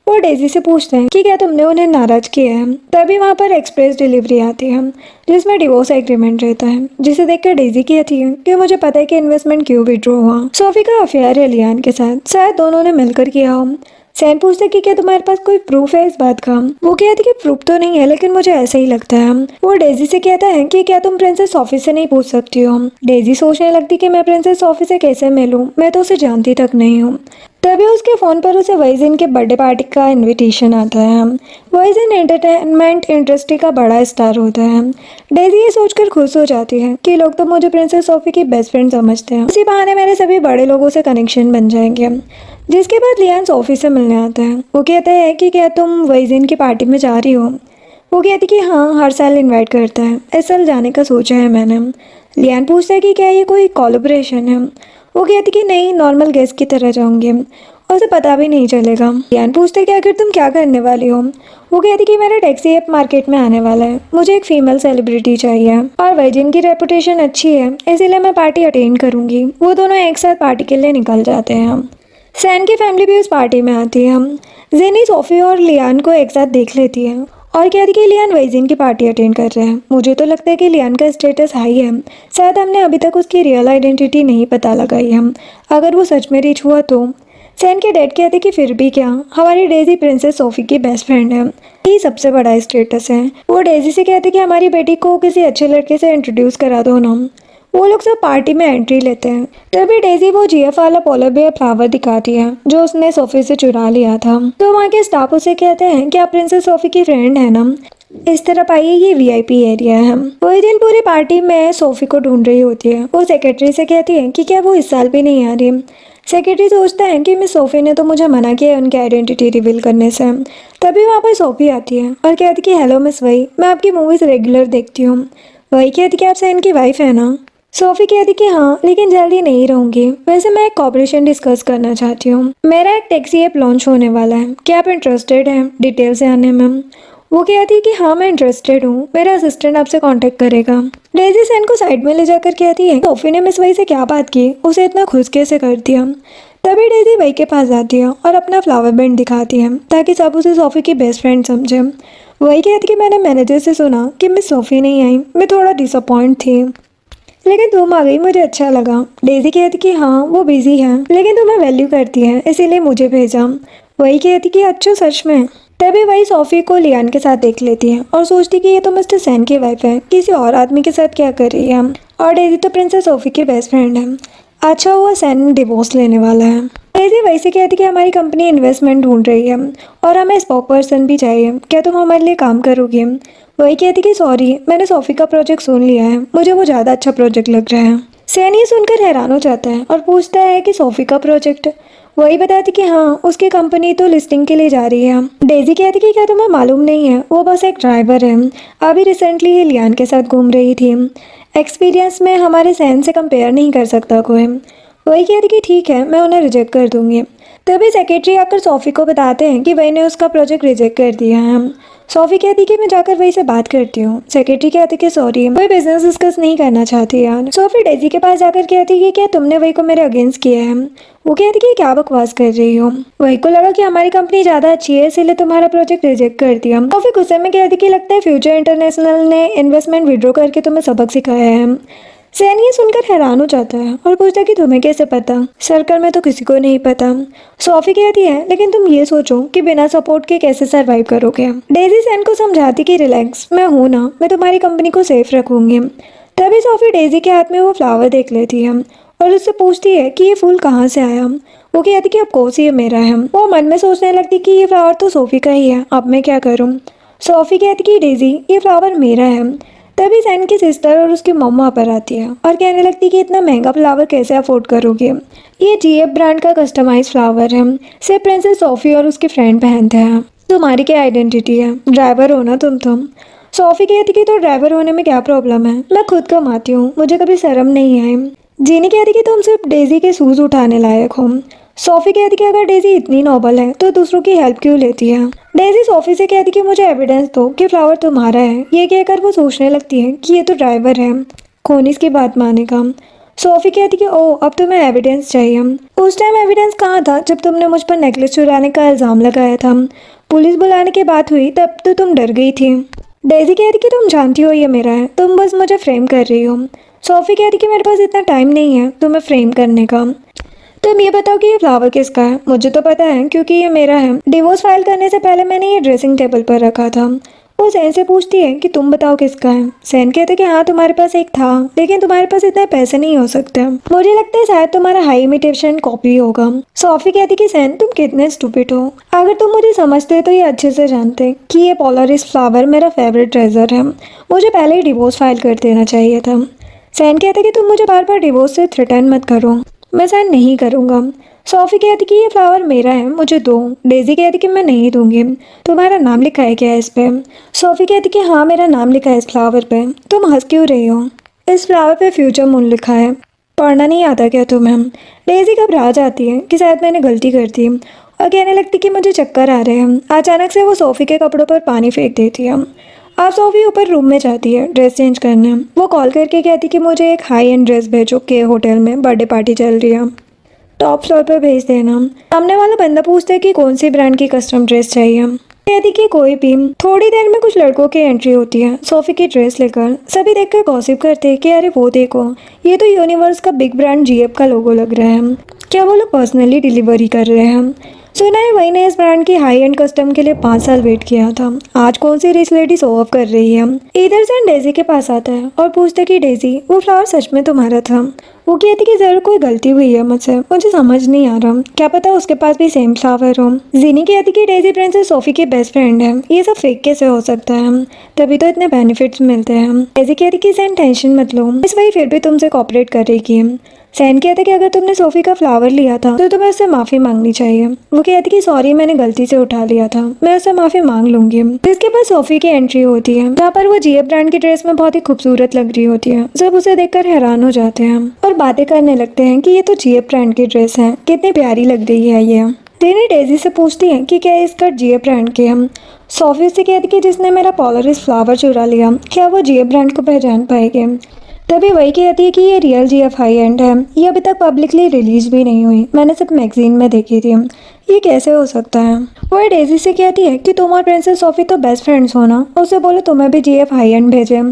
A: वो डेजी से पूछते हैं कि क्या तुमने उन्हें नाराज किया है। तभी वहाँ पर एक्सप्रेस डिलीवरी आती है जिसमें डिवोर्स एग्रीमेंट रहता है, जिसे देखकर डेजी कहती है कि मुझे पता है कि इन्वेस्टमेंट क्यों विड्रॉ हुआ। सोफी का अफेयर है लियान के साथ, शायद दोनों ने मिलकर किया हो। सैन पूछते कि क्या तुम्हारे पास कोई प्रूफ है इस बात का? वो कहती कि प्रूफ तो नहीं है, लेकिन मुझे ऐसा ही लगता है। वो डेजी से कहता है कि क्या तुम प्रिंसेस सोफी से नहीं पूछ सकती हो? डेजी सोचने लगती कि मैं प्रिंसेस सोफी से कैसे मिलूं, मैं तो उसे जानती तक नहीं हूँ। तभी उसके फ़ोन पर उसे वाइजन के बर्थडे पार्टी का इनविटेशन आता है। वाइजन एंटरटेनमेंट इंडस्ट्री का बड़ा स्टार होता है। डेजी ये सोचकर खुश हो जाती है कि लोग तो मुझे प्रिंसेस सोफी की बेस्ट फ्रेंड समझते हैं, उसी बहाने मेरे सभी बड़े लोगों से कनेक्शन बन जाएंगे। जिसके बाद लियान सोफी से मिलने आता है। वो कहता है कि क्या तुम वाइजन की पार्टी में जा रही हो? वो कहती कि हाँ, हर साल इन्वाइट करता है, इस साल जाने का सोचा है मैंने। लियान पूछता है कि क्या ये कोई कोलैबोरेशन है? वो कहती कि नहीं, नॉर्मल गेस्ट की तरह जाऊंगी। और उसे पता भी नहीं चलेगा। लियान पूछते कि आखिर तुम क्या करने वाली हो। वो कहती कि मेरा टैक्सी ऐप मार्केट में आने वाला है, मुझे एक फीमेल सेलिब्रिटी चाहिए और वर्जिन की रेपुटेशन अच्छी है, इसीलिए मैं पार्टी अटेंड करूंगी। वो दोनों एक साथ पार्टी के लिए निकल जाते हैं। सैन की फैमिली भी उस पार्टी में आती है। जेनी सोफी और लियान को एक साथ देख लेती है और कहती कि लियान वैजिन की पार्टी अटेंड कर रहे हैं। मुझे तो लगता है कि लियान का स्टेटस हाई है, शायद हमने अभी तक उसकी रियल आइडेंटिटी नहीं पता लगाई है। अगर वो सच में रिच हुआ तो। सैन के डैड कहते कि फिर भी क्या, हमारी डेजी प्रिंसेस सोफी की बेस्ट फ्रेंड है, यही सबसे बड़ा स्टेटस है। वो डेजी से कहते कि हमारी बेटी को किसी अच्छे लड़के से इंट्रोड्यूस करा दो ना। वो लोग सब पार्टी में एंट्री लेते हैं। तभी डेजी वो जीएफ वाला पोलर बेयर फ्लावर दिखाती है जो उसने सोफी से चुरा लिया था। तो वहाँ के स्टाफ उसे कहते हैं कि आप प्रिंसेस सोफी की फ्रेंड है ना, इस तरफ आइए, ये वीआईपी एरिया है। वही दिन पूरी पार्टी में सोफी को ढूंढ रही होती है। वो सेक्रेटरी से कहती है कि क्या वो इस साल भी नहीं आ रही। सेक्रेटरी सोचता है कि मिस सोफी ने तो मुझे मना किया है उनकी आइडेंटिटी रिवील करने से। तभी वहाँ पर सोफी आती है और कहती कि हेलो मिस वही, मैं आपकी मूवीज रेगुलर देखती हूँ। वही कहती कि आप सैन की वाइफ है ना। सोफी कहती कि हाँ, लेकिन जल्दी नहीं रहूंगी। वैसे मैं एक कॉपरेशन डिस्कस करना चाहती हूँ। मेरा एक टैक्सी ऐप लॉन्च होने वाला है, क्या आप इंटरेस्टेड हैं डिटेल से आने में। वो कहती कि हाँ मैं इंटरेस्टेड हूँ, मेरा असिस्टेंट आपसे कांटेक्ट करेगा। डेजी सैन को साइड में ले जाकर कहती है सोफी ने मिस वही से क्या बात की, उसे इतना खुश कैसे कर दिया। तभी डेजी वही के पास जाती है और अपना फ्लावर बैंड दिखाती है ताकि सब उसे सोफी की बेस्ट फ्रेंड समझे। वही कहती कि मैंने मैनेजर से सुना कि मिस सोफी नहीं आई, मैं थोड़ा डिसअपॉइंट थी, लेकिन तुम आ गई, मुझे अच्छा लगा। डेजी कहती कि हाँ वो बिजी है, लेकिन तुम्हें वैल्यू करती है, इसीलिए मुझे भेजा। वही कहती कि अच्छा सच में। तभी वही सोफी को लियान के साथ देख लेती है और सोचती कि ये तो मिस्टर सैन की वाइफ है, किसी और आदमी के साथ क्या कर रही है। और डेजी तो प्रिंसेस सोफी की बेस्ट फ्रेंड है। अच्छा हुआ सैन डिवोर्स लेने वाला है। डेजी वही से कहती कि हमारी कंपनी इन्वेस्टमेंट ढूंढ रही है और हमें स्पोक पर्सन भी चाहिए, क्या तुम हमारे लिए काम करोगे। वही कहती कि सॉरी, मैंने सोफी का प्रोजेक्ट सुन लिया है, मुझे वो ज़्यादा अच्छा प्रोजेक्ट लग रहा है। सैन ये सुनकर हैरान हो जाता है और पूछता है कि सोफी का प्रोजेक्ट। वही बताती कि हाँ, उसकी कंपनी तो लिस्टिंग के लिए जा रही है। डेजी कहती कि क्या तुम्हें मालूम नहीं है, वो बस एक ड्राइवर है, अभी रिसेंटली ये लियान के साथ घूम रही थी, एक्सपीरियंस में हमारे सैन से कंपेयर नहीं कर सकता कोई। वही कहती कि ठीक है, मैं उन्हें रिजेक्ट कर दूंगी। तभी सेक्रेटरी आकर सोफी को बताते हैं कि वही ने उसका प्रोजेक्ट रिजेक्ट कर दिया है। सोफी कहती कि मैं जाकर वही से बात करती हूँ। सेक्रेटरी कहती कि सॉरी, कोई बिजनेस डिस्कस नहीं करना चाहती यार। सोफी डेजी के पास जाकर कहती कि क्या तुमने वही को मेरे अगेंस्ट किया है। वो कहती कि क्या बकवास कर रही हो, वही को लगा कि हमारी कंपनी ज्यादा अच्छी है इसलिए तुम्हारा प्रोजेक्ट रिजेक्ट कर दिया। सोफी गुस्से में कहती कि लगता है फ्यूचर इंटरनेशनल ने इन्वेस्टमेंट विड्रॉ करके तुम्हें सबक सिखाया है। सैन ये सुनकर हैरान हो जाता है और पूछता है कि तुम्हें कैसे पता, सर्कल में तो किसी को नहीं पता। सोफी कहती है लेकिन तुम ये सोचो कि बिना सपोर्ट के कैसे सरवाइव करोगे। डेजी सैन को समझाती कि रिलैक्स, मैं हूँ ना, मैं तुम्हारी कंपनी को सेफ रखूंगी। तभी सोफी डेजी के हाथ में वो फ्लावर देख लेती है और उससे पूछती है कि ये फूल कहाँ से आया। वो कहती कि अब कोर्स ये मेरा है। वो मन में सोचने लगती कि ये फ्लावर तो सोफी का ही है, अब मैं क्या करूँ। सोफी कहती कि डेजी ये फ्लावर मेरा है। तभी सैन की सिस्टर और उसकी मम्मा पर आती है और कहने लगती कि इतना महंगा फ्लावर कैसे अफोर्ड करोगे, ये जीएफ ब्रांड का कस्टमाइज फ्लावर है, सिर्फ प्रिंसेस सोफी और उसकी फ्रेंड पहनते हैं, तुम्हारी क्या आइडेंटिटी है, ड्राइवर हो ना तुम। सोफी कहती कि तो ड्राइवर होने में क्या प्रॉब्लम है, मैं खुद कमाती हूँ, मुझे कभी शर्म नहीं आई। जीनी कहती कि तुम सिर्फ डेजी के शूज उठाने लायक हो। सोफी कहती कि अगर डेजी इतनी नोबल है तो दूसरों की हेल्प क्यों लेती है। डेजी सोफी से कहती कि मुझे एविडेंस दो कि फ्लावर तुम्हारा है। ये कहकर वो सोचने लगती है कि ये तो ड्राइवर है, कौन इसकी बात मानेगा। सोफी कहती कि ओ अब तुम्हें एविडेंस चाहिए। उस टाइम एविडेंस कहाँ था जब तुमने मुझ पर नेकलेस चुराने का इल्जाम लगाया था। पुलिस बुलाने की बात हुई तब तो तुम डर गई थी। डेजी कहती कि तुम जानती हो ये मेरा है, तुम बस मुझे फ्रेम कर रही हो। सोफी कहती कि मेरे पास इतना टाइम नहीं है तुम्हें फ्रेम करने का। तुम ये बताओ कि ये फ्लावर किसका है। मुझे तो पता है क्योंकि ये मेरा है, डिवोर्स फाइल करने से पहले मैंने ये ड्रेसिंग टेबल पर रखा था। वो सैन से पूछती है कि तुम बताओ किसका है। सैन कहते कि हाँ तुम्हारे पास एक था, लेकिन तुम्हारे पास इतने पैसे नहीं हो सकते, मुझे लगता है शायद तुम्हारा हाई इमिटेशन कॉपी होगा। सोफी कहती कि सैन तुम कितने स्टूपिड हो, अगर तुम मुझे समझते तो ये अच्छे से जानते कि ये पोलरिस फ्लावर मेरा फेवरेट ट्रेजर है, मुझे पहले ही डिवोर्स फाइल कर देना चाहिए था। सैन कहते कि तुम मुझे बार बार डिवोर्स से थ्रेटन मत करो, मैं साइन नहीं करूँगा। सोफी कहती कि ये फ्लावर मेरा है, मुझे दो। डेजी कहती कि मैं नहीं दूंगी, तुम्हारा नाम लिखा है क्या इस पे। सोफी कहती कि हाँ मेरा नाम लिखा है इस फ्लावर पे। तुम हंस क्यों रही हो, इस फ्लावर पे फ्यूचर मून लिखा है। पढ़ना नहीं आता क्या तुम्हें? डेज़ी घबरा जाती है कि शायद मैंने गलती कर दी और कहने लगती कि मुझे चक्कर आ रहे हैं। अचानक से वो सोफ़ी के कपड़ों पर पानी फेंक देती है। अब सोफ़ी ऊपर रूम में जाती है ड्रेस चेंज करने। वो कॉल करके कहती कि मुझे एक हाई एंड ड्रेस भेजो के होटल में बर्थडे पार्टी चल रही है, टॉप फ्लोर पर भेज देना। सामने वाला बंदा पूछता है कि कौन सी ब्रांड की कस्टम ड्रेस चाहिए। कहती कि कोई भी। थोड़ी देर में कुछ लड़कों की एंट्री होती है सोफ़ी की ड्रेस लेकर। सभी देखकर गॉसिप करते हैं कि अरे वो देखो, ये तो यूनिवर्स का बिग ब्रांड जीएफ का लोगो लग रहा है। क्या वो लोग पर्सनली डिलीवरी कर रहे हैं? सुना है वही ने इस ब्रांड की हाई एंड कस्टम के लिए 5 साल वेट किया था। आज कौन सी रिच लेडी शो ऑफ कर रही है। इधर से डेज़ी के पास आता है और पूछता है कि डेज़ी, वो फ्लावर सच में तुम्हारा था? वो कहती कि ज़रूर कोई गलती हुई है मुझसे, मुझे समझ नहीं आ रहा, क्या पता उसके पास भी सेम फ्लावर हो। जीनी कहती कि डेज़ी प्रिंसेस सोफ़ी की बेस्ट फ्रेंड है, ये सब फेक कैसे हो सकता है, तभी तो इतने बेनिफिट्स मिलते हैं। डेज़ी कहती कि सैन टेंशन मत लो, इस वही फिर भी तुमसे कॉपरेट करेगी। सैन कहता कि अगर तुमने सोफ़ी का फ्लावर लिया था तो तुम्हें उससे माफ़ी मांगनी चाहिए। वो कहती कि सॉरी, मैंने गलती से उठा लिया था, मैं उससे माफ़ी मांग लूंगी। इसके बाद सोफ़ी की एंट्री होती है जहाँ पर वो जीएफ ब्रांड की ड्रेस में बहुत ही खूबसूरत लग रही होती है। सब उसे देखकर हैरान हो जाते हैं और बातें करने लगते हैं कि ये तो जीएफ ब्रांड की ड्रेस है, कितनी प्यारी लग रही है ये। तेरी डेज़ी से पूछती है कि क्या ये स्कर्ट जीएफ ब्रांड की है। सोफ़ी से कहती कि जिसने मेरा पोलरिस फ्लावर चुरा लिया, क्या वो जीएफ ब्रांड को पहचान पाएगी? तभी वही कहती है कि ये रियल जीएफ हाई एंड है, ये अभी तक पब्लिकली रिलीज भी नहीं हुई, मैंने सिर्फ मैगजीन में देखी थी, ये कैसे हो सकता है? वो डेज़ी से कहती है कि तुम और प्रिंसेस सोफ़ी तो बेस्ट फ्रेंड्स हो ना, उससे बोलो तुम्हें भी जीएफ हाई एंड भेजे।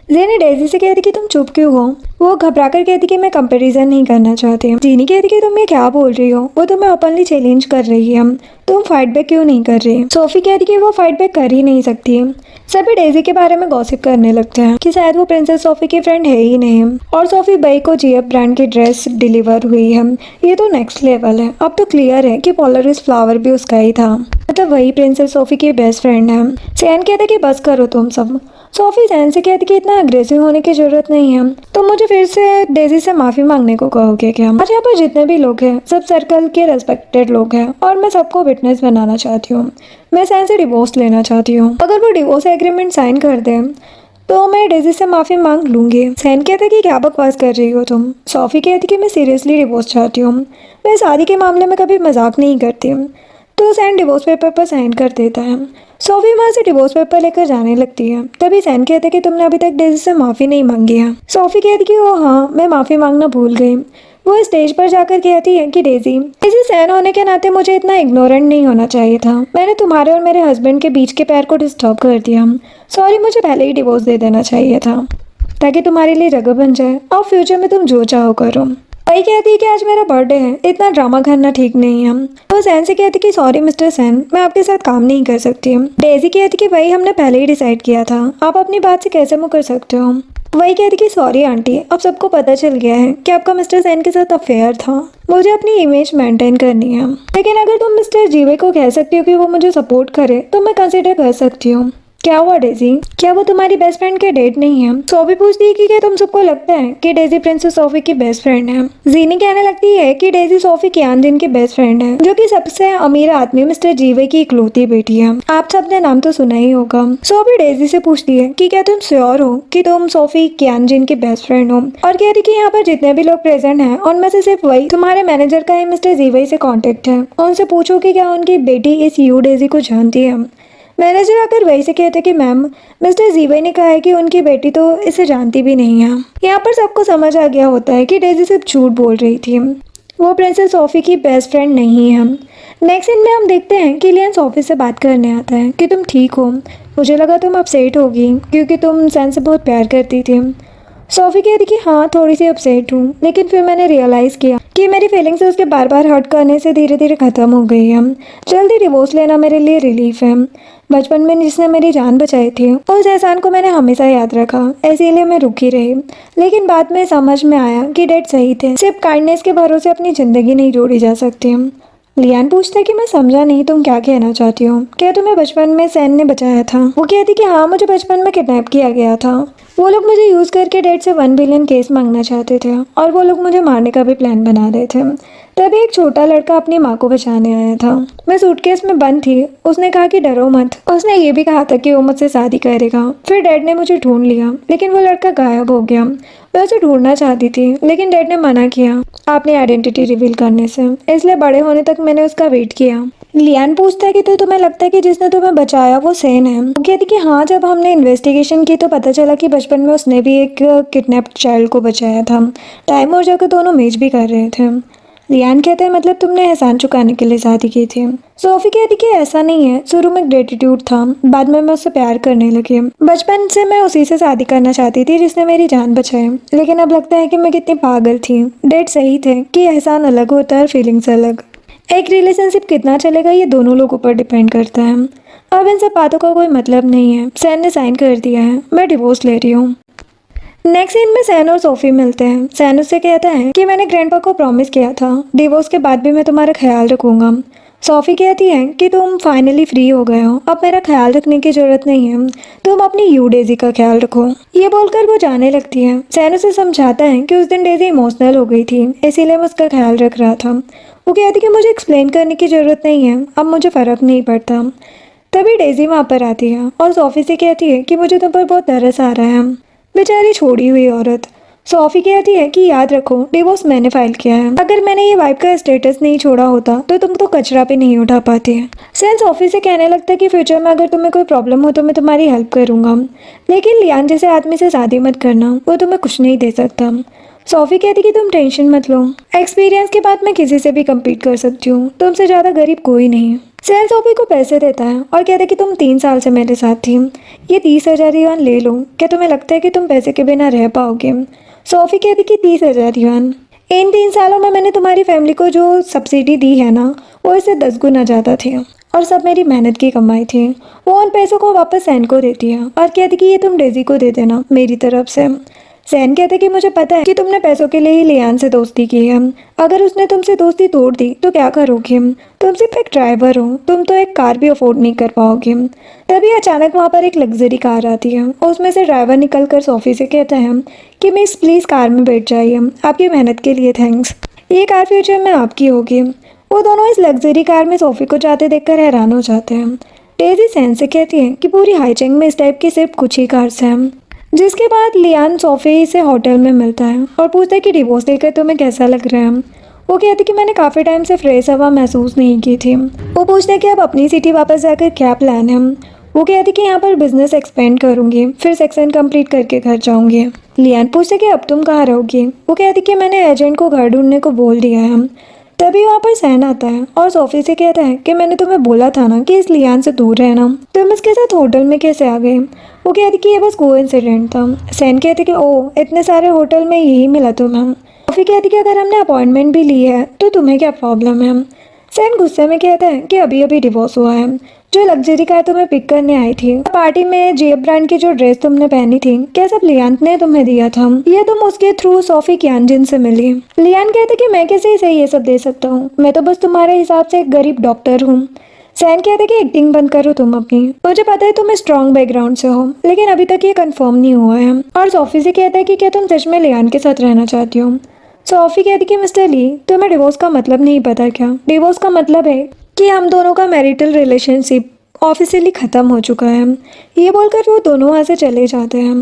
A: जीनी डेज़ी से कहती कि तुम चुप क्यों हो। वो घबरा कर कहती कि मैं कंपैरिजन नहीं करना चाहती। जीनी कहती कि तुम ये क्या बोल रही हो, वो तुम्हें ओपनली चैलेंज कर रही है, तुम फाइट बैक क्यों नहीं कर रही? सोफ़ी कहती कि वो फाइट बैक कर ही नहीं सकती। सभी डेज़ी के बारे में गॉसिप करने लगते हैं कि शायद वो प्रिंसेस सोफ़ी की फ्रेंड है ही नहीं और सोफ़ी बाई को जीएफ ब्रांड की ड्रेस डिलीवर हुई है। ये तो नेक्स्ट लेवल है, अब तो क्लियर है कि पोलरिस फ्लावर भी उसका ही था, मतलब वही प्रिंसेस सोफ़ी की बेस्ट फ्रेंड है। सैन कहते कि बस करो तुम सब। सोफ़ी सैन से कहती कि इतना अग्रेसिव होने की जरूरत नहीं है, तो मुझे फिर से डेज़ी से माफ़ी मांगने को कहोगे क्या? आज यहाँ पर जितने भी लोग हैं सब सर्कल के रेस्पेक्टेड लोग हैं और मैं सबको विटनेस बनाना चाहती हूँ। मैं सैन से डिवोर्स लेना चाहती हूँ, अगर वो डिवोर्स एग्रीमेंट साइन कर दे तो मैं डेज़ी से माफ़ी मांग लूँगी। सैन कहता कि क्या बकवास कर रही हो तुम। सोफ़ी कहती कि मैं सीरियसली डिवोर्स चाहती हूँ, मैं शादी के मामले में कभी मजाक नहीं करती। तो सैन डिवोर्स पेपर पर साइन कर देता है। सोफ़ी वहाँ से डिवोर्स पेपर लेकर जाने लगती है। तभी सैन कहते कि तुमने अभी तक डेज़ी से माफ़ी नहीं मांगी है। सोफ़ी कहती कि ओ हाँ, मैं माफ़ी मांगना भूल गई। वो स्टेज पर जाकर कहती है कि डेज़ी सैन होने के नाते मुझे इतना इग्नोरेंट नहीं होना चाहिए था, मैंने तुम्हारे और मेरे हस्बैंड के बीच के पैर को डिस्टर्ब कर दिया। सॉरी, मुझे पहले ही डिवोर्स दे देना चाहिए था ताकि तुम्हारे लिए जगह बन जाए और फ्यूचर में तुम जो चाहो करो। वही कहती है कि आज मेरा बर्थडे है, इतना ड्रामा करना ठीक नहीं है। तो सैन से कहती कि सॉरी मिस्टर सैन, मैं आपके साथ काम नहीं कर सकती। डेज़ी कहती कि वही हमने पहले ही डिसाइड किया था, आप अपनी बात से कैसे मुकर सकते हो। वही कहती कि सॉरी आंटी, अब सबको पता चल गया है कि आपका मिस्टर सैन के साथ अफेयर था, मुझे अपनी इमेज मेंटेन करनी है। लेकिन अगर तुम मिस्टर जीवे को कह सकती हो कि वो मुझे सपोर्ट करे तो मैं कंसिडर कर सकती हूँ। क्या हुआ डेज़ी, क्या वो तुम्हारी बेस्ट फ्रेंड के डेट नहीं है? सोफ़ी पूछती है कि क्या तुम सबको लगता है कि डेज़ी प्रिंसेस सोफ़ी की बेस्ट फ्रेंड है? जीनी कहने लगती है कि डेज़ी सोफ़ी कियानजिन की बेस्ट फ्रेंड है, जो कि सबसे अमीर आदमी मिस्टर जीवे की इकलौती बेटी है। आप सबने नाम तो सुना ही होगा। सोफ़ी डेज़ी से पूछती है कि क्या तुम श्योर हो कि तुम सोफ़ी कियानजिन की बेस्ट फ्रेंड हो, और कहती कि यहाँ पर जितने भी लोग प्रेजेंट हैं उनमें से सिर्फ वही तुम्हारे मैनेजर का ही मिस्टर जीवे से कॉन्टेक्ट है, उनसे पूछो कि क्या उनकी बेटी इस यू डेज़ी को जानती है। मैनेजर आकर वही से कहते कि मैम, मिस्टर जीवे ने कहा है कि उनकी बेटी तो इसे जानती भी नहीं है। यहाँ पर सबको समझ आ गया होता है कि डेज़ी सिर्फ झूठ बोल रही थी, वो प्रिंसेस सोफ़ी की बेस्ट फ्रेंड नहीं है। नेक्स्ट सीन में हम देखते हैं कि लियन सोफ़ी से बात करने आता है कि तुम ठीक हो, मुझे लगा तुम अपसेट होगी क्योंकि तुम सैन से बहुत प्यार करती थी। सोफ़ी कहती कि हाँ, थोड़ी सी अपसेट हूँ, लेकिन फिर मैंने रियलाइज़ किया कि मेरी फीलिंग्स उसके बार बार हर्ट करने से धीरे धीरे ख़त्म हो गई है। जल्दी डिवोर्स लेना मेरे लिए रिलीफ है। बचपन में जिसने मेरी जान बचाई थी उस एहसान को मैंने हमेशा याद रखा, इसीलिए मैं रुकी रही। लेकिन बाद में समझ में आया कि डैड सही थे, सिर्फ काइंडनेस के भरोसे अपनी ज़िंदगी नहीं जोड़ी जा सकती। लियान पूछता है कि मैं समझा नहीं, तुम क्या कहना चाहती हो? क्या तुम्हें बचपन में सैन ने बचाया था? वो कहती कि हाँ, मुझे बचपन में किडनैप किया गया था। वो लोग मुझे यूज़ करके डैड से 1 बिलियन केस मांगना चाहते थे और वो लोग मुझे मारने का भी प्लान बना रहे थे। तभी एक छोटा लड़का अपनी माँ को बचाने आया था। मैं सूटकेस में बंद थी, उसने कहा कि डरो मत। उसने ये भी कहा था कि वो मुझसे शादी करेगा। फिर डैड ने मुझे ढूंढ लिया, लेकिन वो लड़का गायब हो गया। मैं उसे ढूंढना चाहती थी, लेकिन डैड ने मना किया आपने आइडेंटिटी रिवील करने से, इसलिए बड़े होने तक मैंने उसका वेट किया। लियान पूछता है कि तो तुम्हें लगता है कि जिसने तुम्हें बचाया वो सेन है? वो कहती कि हाँ, जब हमने इन्वेस्टिगेशन की तो पता चला कि बचपन में उसने भी एक किडनैप्ड चाइल्ड को बचाया था। टाइम और जगह दोनों मैच भी कर रहे थे। लियान कहते हैं मतलब तुमने एहसान चुकाने के लिए शादी की थी? सोफी कहती कि ऐसा नहीं है, शुरू में ग्रेटिट्यूड था, बाद में मैं उससे प्यार करने लगी। बचपन से मैं उसी से शादी करना चाहती थी जिसने मेरी जान बचाई, लेकिन अब लगता है कि मैं कितनी पागल थी। डैड सही थे कि एहसान अलग होता है और फीलिंग्स अलग। एक रिलेशनशिप कितना चलेगा ये दोनों लोगों पर डिपेंड करता है। अब इन सब बातों का कोई मतलब नहीं है, सैन ने साइन कर दिया है, मैं डिवोर्स ले रही हूँ। नेक्स्ट सीन में सैन और सोफी मिलते हैं। सैन उससे कहता है कि मैंने ग्रैंडपा को प्रॉमिस किया था डिवोर्स के बाद भी मैं तुम्हारा ख्याल रखूंगा। सोफी कहती है कि तुम फाइनली फ्री हो गए हो, अब मेरा ख्याल रखने की जरूरत नहीं है, तुम अपनी यू डेजी का ख्याल रखो। ये बोलकर वो जाने लगती है। सैन उसे समझाता है कि उस दिन डेजी इमोशनल हो गई थी, इसीलिए मैं उसका ख्याल रख रहा था। वो कहती कि मुझे एक्सप्लेन करने की जरूरत नहीं है, अब मुझे फ़र्क नहीं पड़ता। तभी डेजी वहाँ पर आती है और सोफी से कहती है कि मुझे तुम पर बहुत तरस आ रहा है, बेचारी छोड़ी हुई औरत। सोफी कहती है कि याद रखो डिवोर्स मैंने फाइल किया है, अगर मैंने ये वाइफ का स्टेटस नहीं छोड़ा होता तो तुम तो कचरा पे नहीं उठा पाते। सैन सोफी से कहने लगता है कि फ्यूचर में अगर तुम्हें कोई प्रॉब्लम हो तो मैं तुम्हारी हेल्प करूंगा, लेकिन लियान जैसे आदमी से शादी मत करना, वो तुम्हें कुछ नहीं दे सकता। सोफी कहती कि तुम टेंशन मत लो, एक्सपीरियंस के बाद मैं किसी से भी कम्पीट कर सकती हूँ, तुमसे ज़्यादा गरीब कोई नहीं। सैन सोफी को पैसे देता है और कहता है कि तुम 3 साल से मेरे साथ थी, ये 30,000 युआन ले लो, क्या तुम्हें लगता है कि तुम पैसे के बिना रह पाओगे? सोफी कहती कि 30,000 युआन, इन 3 सालों में मैंने तुम्हारी फैमिली को जो सब्सिडी दी है ना, वो इससे 10 गुना ज़्यादा थी और सब मेरी मेहनत की कमाई थी। वो उन पैसों को वापस सैन को देती है और कहती कि ये तुम डेजी को दे देना मेरी तरफ से। सैन कहते कि मुझे पता है कि तुमने पैसों के लिए ही लियान से दोस्ती की है, अगर उसने तुमसे दोस्ती तोड़ दी तो क्या करोगे? तुम सिर्फ एक ड्राइवर हो, तुम तो एक कार भी अफोर्ड नहीं कर पाओगे। तभी अचानक वहाँ पर एक लग्जरी कार आती है और उसमें से ड्राइवर निकल कर सोफी से कहता है कि मिस प्लीज़ कार में बैठ जाइए, आपकी मेहनत के लिए थैंक्स, ये कार फ्यूचर में आपकी होगी। वो दोनों इस लग्जरी कार में सोफी को जाते देखकर हैरान हो जाते हैं। डेजी सैन से कहती है कि पूरी हाईचेंग में इस टाइप की सिर्फ कुछ ही कार्स हैं। जिसके बाद लियान सोफी से होटल में मिलता है और पूछता है कि डिवोर्स लेकर तुम्हें कैसा लग रहा है? वो कहती कि मैंने काफ़ी टाइम से फ्रेश हवा महसूस नहीं की थी। वो पूछता है कि अब अपनी सिटी वापस जाकर क्या प्लान है? वो कहती कि यहाँ पर बिजनेस एक्सपेंड करूँगी, फिर सेक्शन कंप्लीट करके घर जाऊँगी। लियान पूछता है कि अब तुम कहाँ रहोगी? वो कहती कि मैंने एजेंट को घर ढूंढने को बोल दिया है। तभी वहाँ पर सैन आता है और सोफी से कहता है कि मैंने तुम्हें बोला था ना कि इस लियान से दूर रहना, तुम इसके साथ होटल में कैसे आ गए? वो कहती कि ये बस कोइंसिडेंट था। सैन कहते कि ओह, इतने सारे होटल में यही मिला तुम्हें? सोफी कहती कि अगर हमने अपॉइंटमेंट भी ली है तो तुम्हें क्या प्रॉब्लम है? सैन गुस्से में कहता है कि अभी अभी डिवोर्स हुआ है, जो लग्जरी कार तुम्हें पिक करने आई थी, पार्टी में जेब ब्रांड की जो ड्रेस तुमने पहनी थी, क्या सब लियान ने तुम्हें दिया था? ये तुम उसके थ्रू सोफी कियानजिन से मिली। लियान कहते कि मैं कैसे इसे ये सब दे सकता हूँ, मैं तो बस तुम्हारे हिसाब से एक गरीब डॉक्टर हूँ। सैन कहते कि एक्टिंग बंद करो तुम अपनी, मुझे पता है तुम स्ट्रॉन्ग बैकग्राउंड से हो, लेकिन अभी तक ये कंफर्म नहीं हुआ है। और सोफी से कहता है कि क्या तुम सच में लियान के साथ रहना चाहती हो? सोफी कहती कि मिस्टर ली, तुम्हें डिवोर्स का मतलब नहीं पता क्या? डिवोर्स का मतलब है कि हम दोनों का मैरिटल रिलेशनशिप ऑफिशियली ख़त्म हो चुका है। ये बोलकर वो दोनों वहाँ से चले जाते हैं।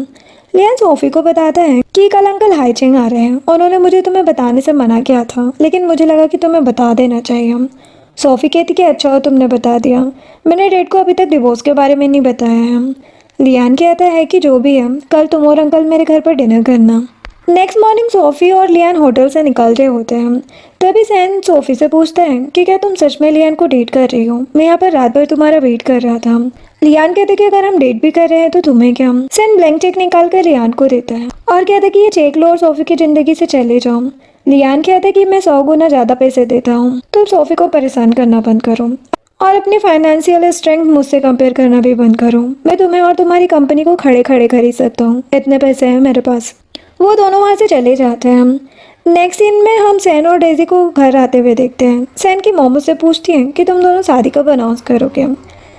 A: लियान सोफी को बताता है कि कल अंकल हाईचेंग आ रहे हैं, उन्होंने मुझे तुम्हें बताने से मना किया था, लेकिन मुझे लगा कि तुम्हें बता देना चाहिए। सोफी कहती कि अच्छा हो तुमने बता दिया, मैंने डैड को अभी तक डिवोर्स के बारे में नहीं बताया है। लियान कहता है कि जो भी है, कल तुम और अंकल मेरे घर पर डिनर करना। नेक्स्ट मॉर्निंग सोफी और लियान होटल से निकल रहे होते हैं। तभी सैन सोफी से पूछता है कि क्या तुम सच में लियान को डेट कर रही हो? मैं यहाँ पर रात भर तुम्हारा वेट कर रहा था। लियान कहते कि अगर हम डेट भी कर रहे हैं तो तुम्हें क्या? सैन ब्लैंक चेक निकाल कर लियान को देता है और कहता कि ये चेक लो और सोफी की जिंदगी से चले जाओ। लियान कहता कि मैं 100 गुना ज़्यादा पैसे देता हूँ, तुम सोफी को परेशान करना बंद करो और अपनी फाइनेंशियल स्ट्रेंथ मुझसे कंपेयर करना भी बंद करो। मैं तुम्हें और तुम्हारी कंपनी को खड़े खड़े खरीद सकता हूँ, इतने पैसे हैं मेरे पास। वो दोनों वहाँ से चले जाते हैं। नेक्स्ट सीन में हम सैन और डेजी को घर आते हुए देखते हैं। सैन की मॉम उससे पूछती है कि तुम दोनों शादी कब अनाउंस करोगे?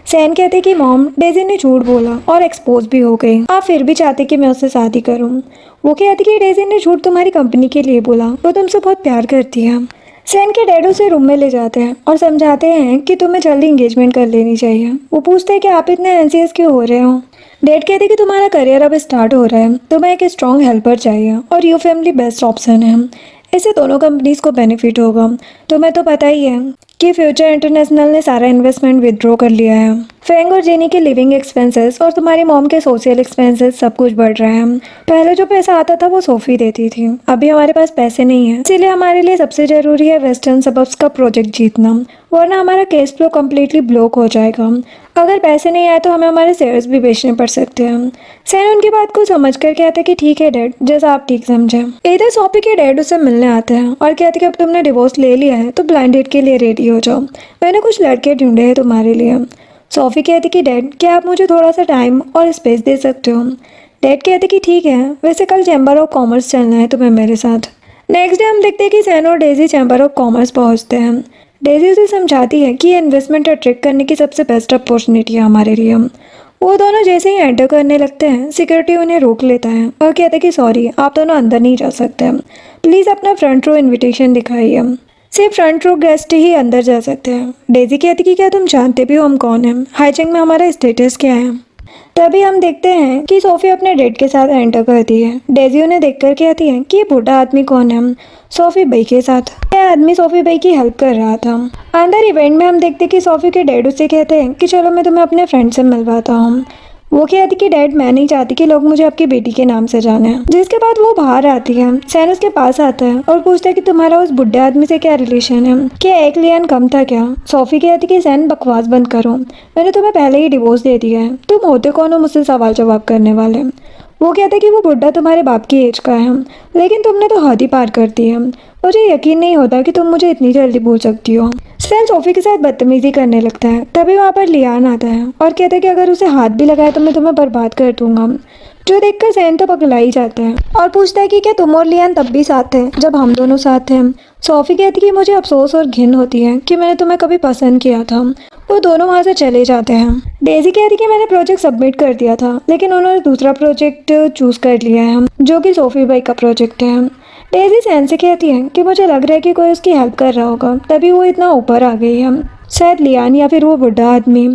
A: सैन कहते कि मॉम, डेजी ने झूठ बोला और एक्सपोज भी हो गई, आप फिर भी चाहते कि मैं उससे शादी करूं। वो कहती कि डेजी ने झूठ तुम्हारी कंपनी के लिए बोला, वो तुमसे बहुत प्यार करती है। सैन के डैड उसे रूम में ले जाते हैं और समझाते हैं कि तुम्हें जल्दी एंगेजमेंट कर लेनी चाहिए। वो पूछते हैं कि आप इतने एंसियस क्यों हो रहे हो। डैड कहते हैं कि तुम्हारा करियर अब स्टार्ट हो रहा है, तुम्हें एक स्ट्रॉन्ग हेल्पर चाहिए और यू फैमिली बेस्ट ऑप्शन है। इससे दोनों कंपनीज को बेनिफिट होगा। तुम्हें तो पता ही है कि फ्यूचर इंटरनेशनल ने सारा इन्वेस्टमेंट विड्रॉ कर लिया है। फैंग और जेनी के लिविंग एक्सपेंसेस और तुम्हारी मॉम के सोशल एक्सपेंसेस सब कुछ बढ़ रहा है। पहले जो पैसा आता था वो सोफी देती थी, अभी हमारे पास पैसे नहीं है, इसीलिए हमारे लिए सबसे जरूरी है वेस्टर्न सबर्ब्स का प्रोजेक्ट जीतना, वरना हमारा केस फ्लो कम्प्लीटली ब्लॉक हो जाएगा। अगर पैसे नहीं आए तो हमें हमारे शेयर्स भी बेचने पड़ सकते हैं। सैन उनकी बात को समझ कर कहते कि ठीक है डैड, जैसा आप ठीक समझे। इधर सोफी के डैड उसे मिलने आते हैं और कहते कि अब तुमने डिवोर्स ले लिया है तो ब्लाइंड डेट के लिए रेडी हो जाओ, मैंने कुछ लड़के ढूंढे हैं तुम्हारे लिए। सोफी कहती कि डैड क्या आप मुझे थोड़ा सा टाइम और स्पेस दे सकते हो। डैड कहते कि ठीक है, वैसे कल चैम्बर ऑफ कॉमर्स चलना है तुम्हें मेरे साथ। नेक्स्ट डे हम देखते हैं कि सैन और डेजी चैम्बर ऑफ कॉमर्स पहुंचते हैं। डेजी उसे समझाती है कि ये इन्वेस्टमेंट अट्रैक्ट करने की सबसे बेस्ट अपॉर्चुनिटी है हमारे लिए। वो दोनों जैसे ही एंटर करने लगते हैं सिक्योरिटी उन्हें रोक लेता है और कहते कि सॉरी, आप दोनों अंदर नहीं जा सकते, प्लीज़ अपना फ्रंट रो इन्विटेशन दिखाइए, सिर्फ फ्रंट रो गेस्ट ही अंदर जा सकते हैं। डेजी कहती कि क्या तुम जानते भी हो हम कौन हैं, हाईजैक में हमारा स्टेटस क्या है। तभी हम देखते हैं कि सोफी अपने डेट के साथ एंटर करती है। डेजी उन्हें देखकर कहती है कि ये बूढ़ा आदमी कौन है। सोफी बई के साथ यह आदमी सोफी बई की हेल्प कर रहा था। अंदर इवेंट में हम देखते कि सोफी के डैड उससे कहते हैं कि चलो मैं तुम्हें अपने फ्रेंड से मिलवाता हूँ। वो कहती कि डैड मैं नहीं चाहती कि लोग मुझे आपकी बेटी के नाम से जाने। जिसके बाद वो बाहर आती है। सैन उसके पास आता है और पूछता है कि तुम्हारा उस बुढ़े आदमी से क्या रिलेशन है, क्या एक लियान कम था क्या। सोफी कहती कि सैन बकवास बंद करो, मैंने तुम्हें पहले ही डिवोर्स दे दिया है, तुम होते कौन हो मुझसे सवाल जवाब करने वाले। वो कहते कि वो बुढ़ा तुम्हारे बाप की एज का है, लेकिन तुमने तो हद ही पार कर दी है, मुझे यकीन नहीं होता कि तुम मुझे इतनी जल्दी भूल सकती हो। सैन सोफी के साथ बदतमीजी करने लगता है। तभी वहाँ पर लियान आता है और कहता है कि अगर उसे हाथ भी लगाए तो मैं तुम्हें बर्बाद कर दूंगा। जो देखकर सैन तो पगला ही जाता है और पूछता है कि क्या तुम और लियान तब भी साथ थे जब हम दोनों साथ थे। सोफी कहती कि मुझे अफसोस और घिन होती है कि मैंने तुम्हें कभी पसंद किया था। वो दोनों वहाँ से चले जाते हैं। डेजी कहती कि मैंने प्रोजेक्ट सबमिट कर दिया था, लेकिन उन्होंने दूसरा प्रोजेक्ट चूज कर लिया है जो कि सोफी बाई का प्रोजेक्ट है। डेजी सैन से कहती है कि मुझे लग रहा है कि कोई उसकी हेल्प कर रहा होगा, तभी वो इतना ऊपर आ गई है, शायद लियान या फिर वो बुढ़ा आदमी।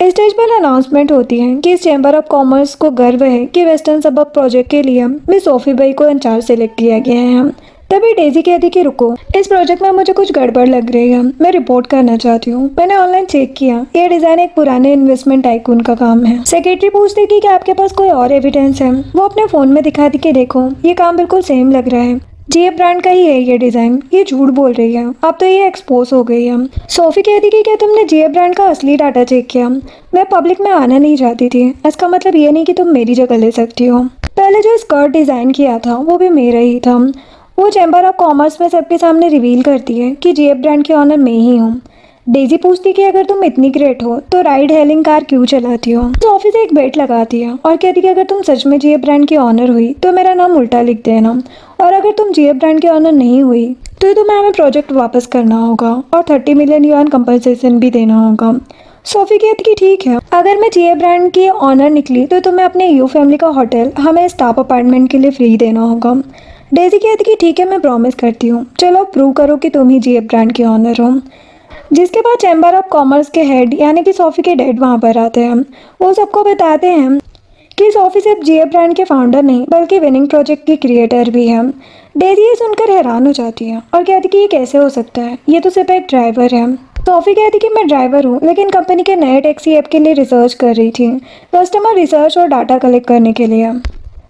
A: स्टेज पर अनाउंसमेंट होती है कि इस चैम्बर ऑफ कॉमर्स को गर्व है कि वेस्टर्न सबअर्ब प्रोजेक्ट के लिए मिस सोफी बाई को इंचार्ज सेलेक्ट किया गया है। तभी डेजी कहती कि रुको, इस प्रोजेक्ट में मुझे कुछ गड़बड़ लग रही है, मैं रिपोर्ट करना चाहती हूँ। मैंने ऑनलाइन चेक किया, ये डिजाइन एक पुराने इन्वेस्टमेंट टाइकून का काम है। सेक्रेटरी पूछती कि क्या आपके पास कोई और एविडेंस है। वो अपने फोन में दिखाती कि देखो ये काम बिल्कुल सेम लग रहा है, जीएफ ब्रांड का ही है ये डिजाइन। ये झूठ बोल रही है, अब तो ये एक्सपोज हो गई है। सोफी कहती कि क्या तुमने जीएफ ब्रांड का असली डाटा चेक किया। मैं पब्लिक में आना नहीं चाहती थी, इसका मतलब ये नहीं कि तुम मेरी जगह ले सकती हो। पहले जो स्कर्ट डिजाइन किया था वो भी मेरा ही था। वो चैम्बर ऑफ कॉमर्स में सबके सामने रिवील करती है कि जीएफ ब्रांड के ऑनर मैं ही हूँ। डेजी पूछती कि अगर तुम इतनी ग्रेट हो तो राइड हेलिंग कार क्यों चलाती हो। तो ऑफिस से एक बेट लगाती है और कहती कि अगर तुम सच में जीएफ ब्रांड की ऑनर हुई तो मेरा नाम उल्टा लिख देना, और अगर तुम जीएफ ब्रांड की ऑनर नहीं हुई तो तुम्हें हमें प्रोजेक्ट वापस करना होगा और 30 मिलियन युआन कंपनसेशन भी देना होगा। सोफी कहती कि ठीक है, अगर मैं जीएफ ब्रांड की ऑनर निकली तो तुम्हें अपने यू फैमिली का होटल हमें स्टाफ अपार्टमेंट के लिए फ्री देना होगा। डेजी कहती कि ठीक है, मैं प्रॉमिस करती हूँ, चलो प्रूव करो कि तुम ही जीएफ ब्रांड की ऑनर हो। जिसके बाद चैम्बर ऑफ कॉमर्स के हेड यानी कि सोफी के डैड वहाँ पर आते हैं। वो सबको बताते हैं कि सोफी सिर्फ जीएफ ब्रांड के फाउंडर नहीं बल्कि विनिंग प्रोजेक्ट की क्रिएटर भी है। डेजी ये सुनकर हैरान हो जाती है और कहती कि ये कैसे हो सकता है, ये तो सिर्फ एक ड्राइवर है। सोफी कहती कि मैं ड्राइवर हूँ, लेकिन कंपनी के नए टैक्सी ऐप के लिए रिसर्च कर रही थी, कस्टमर रिसर्च और डाटा कलेक्ट करने के लिए।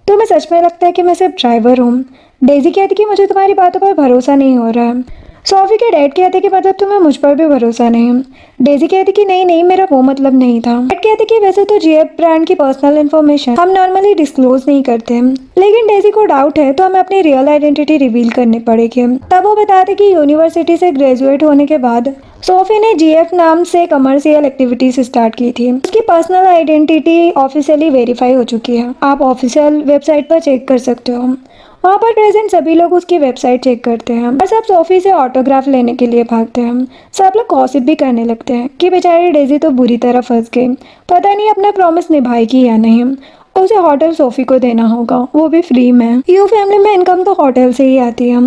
A: तो मैं सच में लगता है कि मैं सिर्फ ड्राइवर हूँ। डेजी कहती कि मुझे तुम्हारी बातों पर भरोसा नहीं हो रहा है। सोफी के डैड कहते कि मतलब तुम्हें मुझ पर भी भरोसा नहीं। डेजी कहती कि नहीं नहीं, मेरा वो मतलब नहीं था। डैड कहते कि वैसे तो जीएफ ब्रांड की पर्सनल इन्फॉर्मेशन हम नॉर्मली डिस्क्लोज नहीं करते, लेकिन डेजी को डाउट है तो हमें अपनी रियल आइडेंटिटी रिवील करनी पड़ेगी। तब वो बताते कि यूनिवर्सिटी से ग्रेजुएट होने के बाद सोफी ने जीएफ नाम से कमर्शियल एक्टिविटीज स्टार्ट की थी। उसकी पर्सनल आइडेंटिटी ऑफिशियली वेरीफाई हो चुकी है, आप ऑफिशियल वेबसाइट पर चेक कर सकते हो। वहाँ पर प्रेजेंट सभी लोग उसकी वेबसाइट चेक करते हैं और सब सोफी से ऑटोग्राफ लेने के लिए भागते हैं। सब लोग गॉसिप भी करने लगते हैं कि बेचारी डेजी तो बुरी तरह फंस गई, पता नहीं अपना प्रॉमिस निभाएगी या नहीं। उसे होटल सोफी को देना होगा, वो भी फ्री में। यू फैमिली में इनकम तो होटल से ही आती है।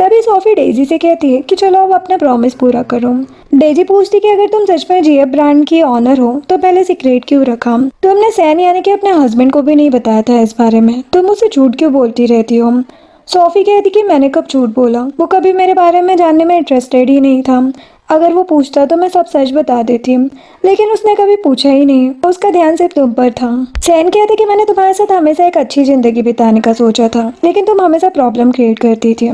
A: तभी सोफी डेजी से कहती है कि चलो अब अपना प्रॉमिस पूरा करो। डेजी पूछती कि अगर तुम सच में जीएफ ब्रांड की ऑनर हो तो पहले सीक्रेट क्यों रखा? तुमने सैन यानी कि अपने हस्बैंड को भी नहीं बताया था इस बारे में, तुम मुझसे झूठ क्यों बोलती रहती हो? सोफी कहती कि मैंने कब झूठ बोला, वो कभी मेरे बारे में जानने में इंटरेस्टेड ही नहीं था। अगर वो पूछता तो मैं सब सच बता देती, लेकिन उसने कभी पूछा ही नहीं, उसका ध्यान सिर्फ तुम पर था। सैन कहते कि मैंने तुम्हारे साथ हमेशा एक अच्छी जिंदगी बिताने का सोचा था, लेकिन तुम हमेशा प्रॉब्लम क्रिएट करती थी।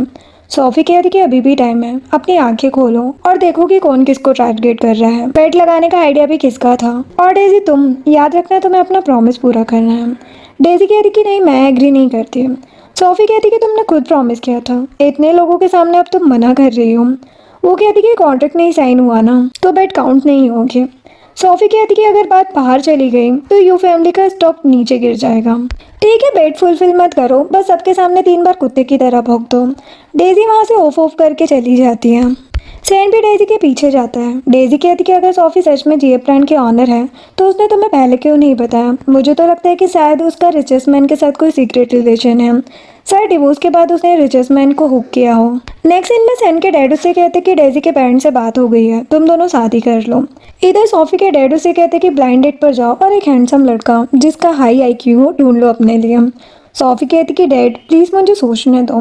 A: सोफी कहती कि अभी भी टाइम है, अपनी आंखें खोलो और देखो कि कौन किसको टारगेट कर रहा है। पेट लगाने का आइडिया भी किसका था? और डेजी तुम याद रखना, तुम्हें अपना प्रॉमिस पूरा करना है। डेजी कहती कि नहीं, मैं एग्री नहीं करती। सोफी कहती कि तुमने खुद प्रॉमिस किया था, इतने लोगों के सामने अब तुम मना कर रही हो। वो कहती कि कॉन्ट्रैक्ट नहीं साइन हुआ ना, तो बेट काउंट नहीं होगी। सोफी कहती कि अगर बात बाहर चली गई तो यू फैमिली का स्टॉक नीचे गिर जाएगा। ठीक है, बेट फुलफिल मत करो, बस सबके सामने 3 बार कुत्ते की तरह भौंक दो। डेजी वहाँ से ऑफ ऑफ करके चली जाती है। सैन भी डेजी के पीछे जाता है। डेजी कहती कि अगर सोफी सच में जीएफ ब्रांड के ऑनर है तो उसने तुम्हें पहले क्यों नहीं बताया? मुझे तो लगता है कि शायद उसका रिचेस्ट मैन के साथ कोई सीक्रेट रिलेशन है। शायद डिवोर्स के बाद उसने रिचेस्ट मैन को हुक किया हो। नेक्स्ट सीन में सैन के डैड उससे कहते कि डेजी के पेरेंट्स से बात हो गई है, तुम दोनों शादी कर लो। इधर सोफी के डैड उससे कहते कि ब्लाइंड डेट पर जाओ और एक हैंडसम लड़का जिसका हाई आईक्यू हो ढूंढ लो अपने लिए। सोफी कहती कि डैड प्लीज मुझे सोचने दो।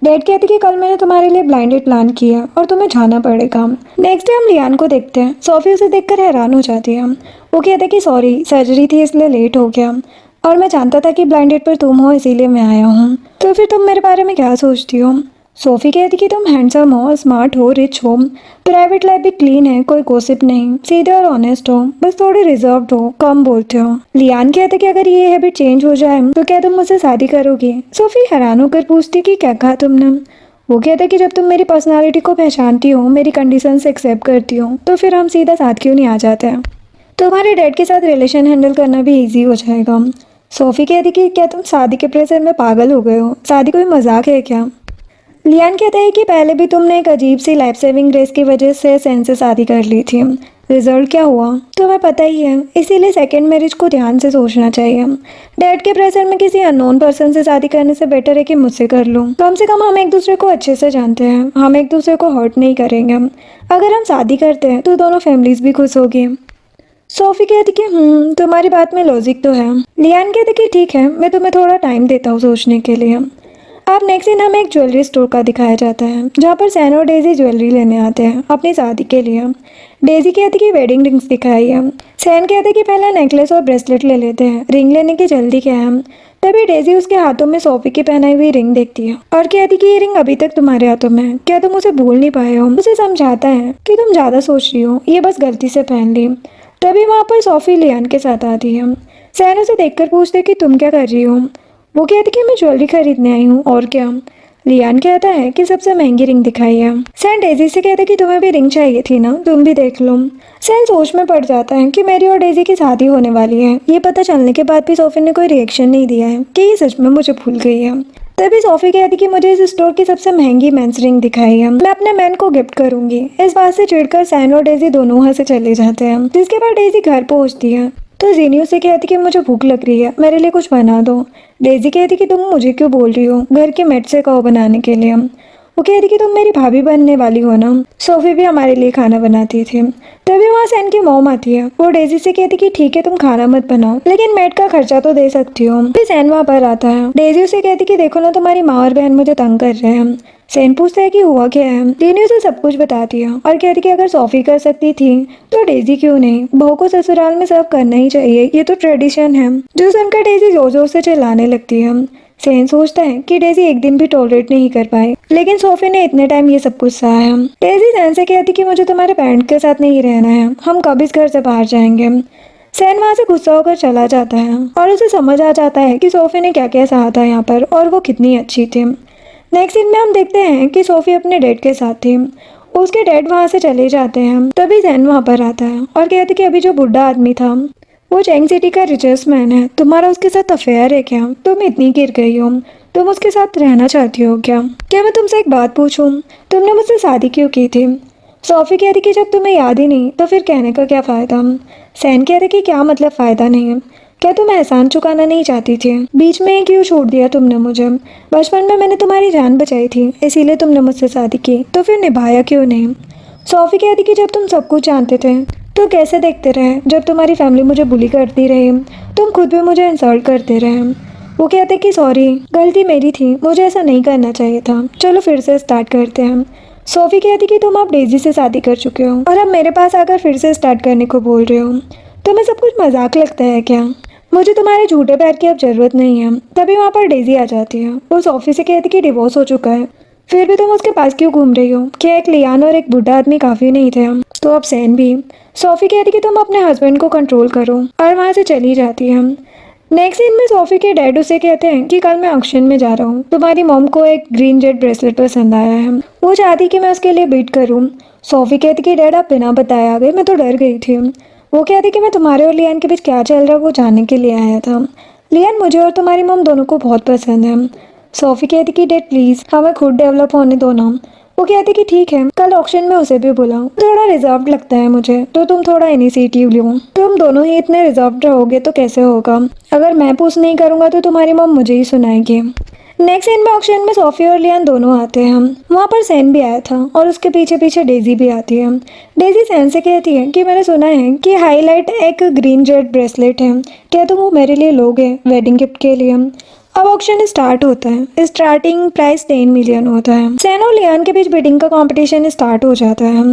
A: डैड कहते कि कल मैंने तुम्हारे लिए ब्लाइंड डेट प्लान किया और तुम्हें जाना पड़ेगा। नेक्स्ट डे हम लियान को देखते हैं। सोफी उसे देखकर हैरान हो जाती है। वो कहते कि सॉरी, सर्जरी थी इसलिए लेट हो गया और मैं जानता था कि ब्लाइंड डेट पर तुम हो इसीलिए मैं आया हूँ। तो फिर तुम मेरे बारे में क्या सोचती हो? सोफी कहती कि तुम हैंडसम हो, स्मार्ट हो, रिच हो, प्राइवेट लाइफ भी क्लीन है, कोई गोसिप नहीं, सीधे और ऑनेस्ट हो, बस थोड़े रिजर्व्ड हो, कम बोलते हो। लियान कहते कि अगर ये हैबिट चेंज हो जाए तो क्या तुम मुझसे शादी करोगी? सोफी हैरान होकर पूछती कि क्या कहा तुमने? वो कहता कि जब तुम मेरी पर्सनालिटी को पहचानती हो, मेरी कंडीशन से एक्सेप्ट करती हो, तो फिर हम सीधा साथ क्यों नहीं आ जाते? तुम्हारे डैड के साथ रिलेशन हैंडल करना भी ईजी हो जाएगा। सोफी कहती कि क्या तुम शादी के प्रेशर में पागल हो गए हो? शादी कोई मजाक है क्या? लियान कहता है कि पहले भी तुमने एक अजीब सी लाइफ सेविंग रेस की वजह से सैन से शादी कर ली थी, रिजल्ट क्या हुआ तुम्हें पता ही है, इसीलिए सेकंड मैरिज को ध्यान से सोचना चाहिए। डैड के प्रेशर में किसी अननोन पर्सन से शादी करने से बेटर है कि मुझसे कर लो। कम से कम हम एक दूसरे को अच्छे से जानते हैं, हम एक दूसरे को हर्ट नहीं करेंगे। अगर हम शादी करते हैं तो दोनों फैमिलीज भी खुश होगी। सोफी कहती कि तुम्हारी बात में लॉजिक तो है। लियान कहते कि ठीक है, मैं तुम्हें थोड़ा टाइम देता हूँ सोचने के लिए। अब नेक्स्ट सीन हमें एक ज्वेलरी स्टोर का दिखाया जाता है जहाँ पर सैन और डेजी ज्वेलरी लेने आते हैं अपनी शादी के लिए। डेजी कहती कि वेडिंग रिंग्स दिखाई है। सैन कहते कि पहले नेकलेस और ब्रेसलेट ले लेते हैं, रिंग लेने की जल्दी क्या है? तभी डेजी उसके हाथों में सोफी की पहनाई हुई रिंग देखती है और कहती कि ये रिंग अभी तक तुम्हारे हाथों में है, क्या तुम उसे भूल नहीं पाए हो? उसे समझाता है कि तुम ज्यादा सोच रही हो, ये बस गलती से पहन ली। तभी वहाँ पर सोफी लियान के साथ आती है। सैन उसे देखकर पूछते कि तुम क्या कर रही हो? वो कहती कि मैं ज्वेलरी खरीदने आई हूँ, और क्या? लियान कहता है कि सबसे महंगी रिंग दिखाई है। सैन डेजी से कहता है कि तुम्हें भी रिंग चाहिए थी ना, तुम भी देख लो। सैन सोच में पड़ जाता है कि मेरी और डेजी की शादी होने वाली है। ये पता चलने के बाद भी सोफी ने कोई रिएक्शन नहीं दिया है कि ये सच में मुझे भूल गई है। तभी सोफी कहती कि मुझे इस स्टोर की सबसे महंगी मेंस रिंग दिखाई है, मैं अपने मैन को गिफ्ट करूंगी। इस बात से चिढ़कर सैन और डेजी दोनों वहाँ से चले जाते हैं। जिसके बाद डेजी घर पहुँचती है तो जीनी उसे कहती कि मुझे भूख लग रही है, मेरे लिए कुछ बना दो। डेजी कहती कि तुम मुझे क्यों बोल रही हो, घर के मेट से कहो बनाने के लिए। वो कहती कि तुम मेरी भाभी बनने वाली हो ना। सोफी भी हमारे लिए खाना बनाती थी। तभी वहाँ सैन की मॉम आती है। वो डेजी से कहती कि ठीक है, तुम खाना मत बनाओ, लेकिन मेट का खर्चा तो दे सकती हो। फिर सैन वहाँ पर आता है। डेजी उसे कहती कि देखो ना, तुम्हारी माँ और बहन मुझे तंग कर रहे हैं। सैन पूछता है कि हुआ क्या है। डेनी उसे सब कुछ बताती है और कहती कि अगर सोफी कर सकती थी तो डेजी क्यों नहीं? बहू को ससुराल में सर्व करना ही चाहिए, ये तो ट्रेडिशन है। जो सुनकर डेजी जोर जोर से चिल्लाने लगती है। सैन सोचता है कि डेजी एक दिन भी टॉलरेट नहीं कर पाए, लेकिन सोफी ने इतने टाइम ये सब कुछ सहा है। डेजी सैन से कहती कि मुझे तुम्हारे पेरेंट्स के साथ नहीं रहना है, हम कब इस घर से बाहर जाएंगे। सैन वहाँ से गुस्सा होकर चला जाता है और उसे समझ आ जाता है कि सोफी ने क्या क्या सहा था यहाँ पर और वो कितनी अच्छी थी। नेक्स्ट सीन में हम देखते हैं कि सोफी अपने डैड के साथ थी। उसके डैड वहाँ से चले जाते हैं। तभी सैन वहाँ पर आता है और कहते कि अभी जो बुढ़ा आदमी था वो चैंग सिटी का रिचेस्ट मैन है, तुम्हारा उसके साथ अफेयर है क्या? तुम इतनी गिर गई हो, तुम उसके साथ रहना चाहती हो क्या? क्या मैं तुमसे एक बात पूछूं, तुमने मुझसे शादी क्यों की थी? सोफी कहती कि जब तुम्हें याद ही नहीं तो फिर कहने का क्या फ़ायदा। सैन कहते कि क्या मतलब फ़ायदा नहीं है? क्या तुम एहसान चुकाना नहीं चाहती थी? बीच में क्यों छोड़ दिया तुमने मुझे? बचपन में मैंने तुम्हारी जान बचाई थी, इसीलिए तुमने मुझसे शादी की, तो फिर निभाया क्यों नहीं? सोफी कहती कि जब तुम सब कुछ जानते थे तो कैसे देखते रहे? जब तुम्हारी फैमिली मुझे बुली करती रही, तुम खुद भी मुझे इंसल्ट करते रहे। वो कहते कि सॉरी, गलती मेरी थी, मुझे ऐसा नहीं करना चाहिए था, चलो फिर से स्टार्ट करते हैं। सोफी कहती कि तुम अब डेजी से शादी कर चुके हो और अब मेरे पास आकर फिर से स्टार्ट करने को बोल रहे हो। तुम्हें सब कुछ मजाक लगता है क्या? मुझे तुम्हारे झूठे पैर की अब जरूरत नहीं है। तभी वहाँ पर डेजी आ जाती है। वो सोफी से कहती कि डिवोर्स हो चुका है, फिर भी तुम उसके पास क्यों घूम रही हो? क्या एक लियान और एक बुढ़ा आदमी काफ़ी नहीं थे? तो अब सैन भी। सोफी कहती कि तुम अपने हस्बैंड को कंट्रोल करो और वहाँ से चली जाती है। नेक्स्ट सीन में सोफी के डैड उसे कहते हैं कि कल मैं ऑक्शन में जा रहा हूँ, तुम्हारी मॉम को एक ग्रीन जेड ब्रेसलेट पसंद आया है, वो चाहती कि मैं उसके लिए बिड करूँ। सोफी कहती कि डैड आप बिना बताए आ गए, मैं तो डर गई थी। वो कहती कि मैं तुम्हारे और लियान के बीच क्या चल रहा है वो जानने के लिए आया था। लियान मुझे और तुम्हारी मॉम दोनों को बहुत पसंद है। सोफी कहती कि डैड प्लीज़ हमें खुद डेवलप होने दो ना। वो कहती कि ठीक है, कल ऑक्शन में उसे भी बुलाओ, थोड़ा रिजर्व लगता है मुझे, तो तुम थोड़ा इनिशिएटिव लो। तुम दोनों ही इतने रिजर्व रहोगे तो कैसे होगा? अगर मैं पुश नहीं करूँगा तो तुम्हारी मॉम मुझे ही सुनाएगी। नेक्स्ट सीन में ऑक्शन में सोफी और लियान दोनों आते हैं। वहाँ पर सैन भी आया था और उसके पीछे पीछे डेजी भी आती है। डेजी सैन से कहती है कि मैंने सुना है कि हाईलाइट एक ग्रीन जेड ब्रेसलेट है, क्या तुम वो मेरे लिए लोगे वेडिंग गिफ्ट के लिए? अब ऑक्शन स्टार्ट होता है। स्टार्टिंग प्राइस 10 मिलियन होता है। सैन और लियान के बीच बिडिंग का कंपटीशन स्टार्ट हो जाता है।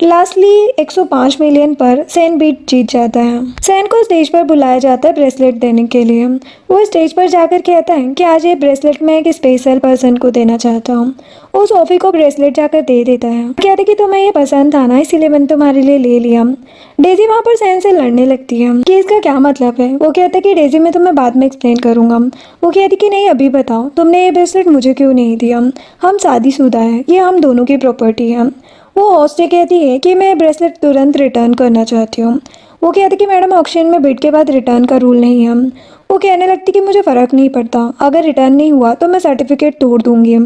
A: लास्टली 105 मिलियन पर सैन बीट जीत जाता है। सैन को स्टेज पर बुलाया जाता है ब्रेसलेट देने के लिए। वो स्टेज पर जाकर कहता है कि आज ये ब्रेसलेट मैं एक स्पेशल पर्सन को देना चाहता हूँ। वो सोफी को ब्रेसलेट जाकर दे देता है। कहते कि तुम्हें ये पसंद था ना, इसीलिए मैंने तुम्हारे लिए ले लिया। डेजी वहाँ पर सैन से लड़ने लगती है कि इसका क्या मतलब है। वो कहता है कि डेजी मैं तुम्हें बाद में एक्सप्लेन करूंगा। वो कहती कि नहीं, अभी बताओ तुमने ये ब्रेसलेट मुझे क्यों नहीं दिया? हम शादीशुदा है, ये हम दोनों की प्रॉपर्टी है। वो होस्ट से कहती है कि मैं ब्रेसलेट तुरंत रिटर्न करना चाहती हूँ। वो कहती कि मैडम ऑक्शन में बिड के बाद रिटर्न का रूल नहीं है। वो कहने लगती कि मुझे फ़र्क नहीं पड़ता, अगर रिटर्न नहीं हुआ तो मैं सर्टिफिकेट तोड़ दूंगी।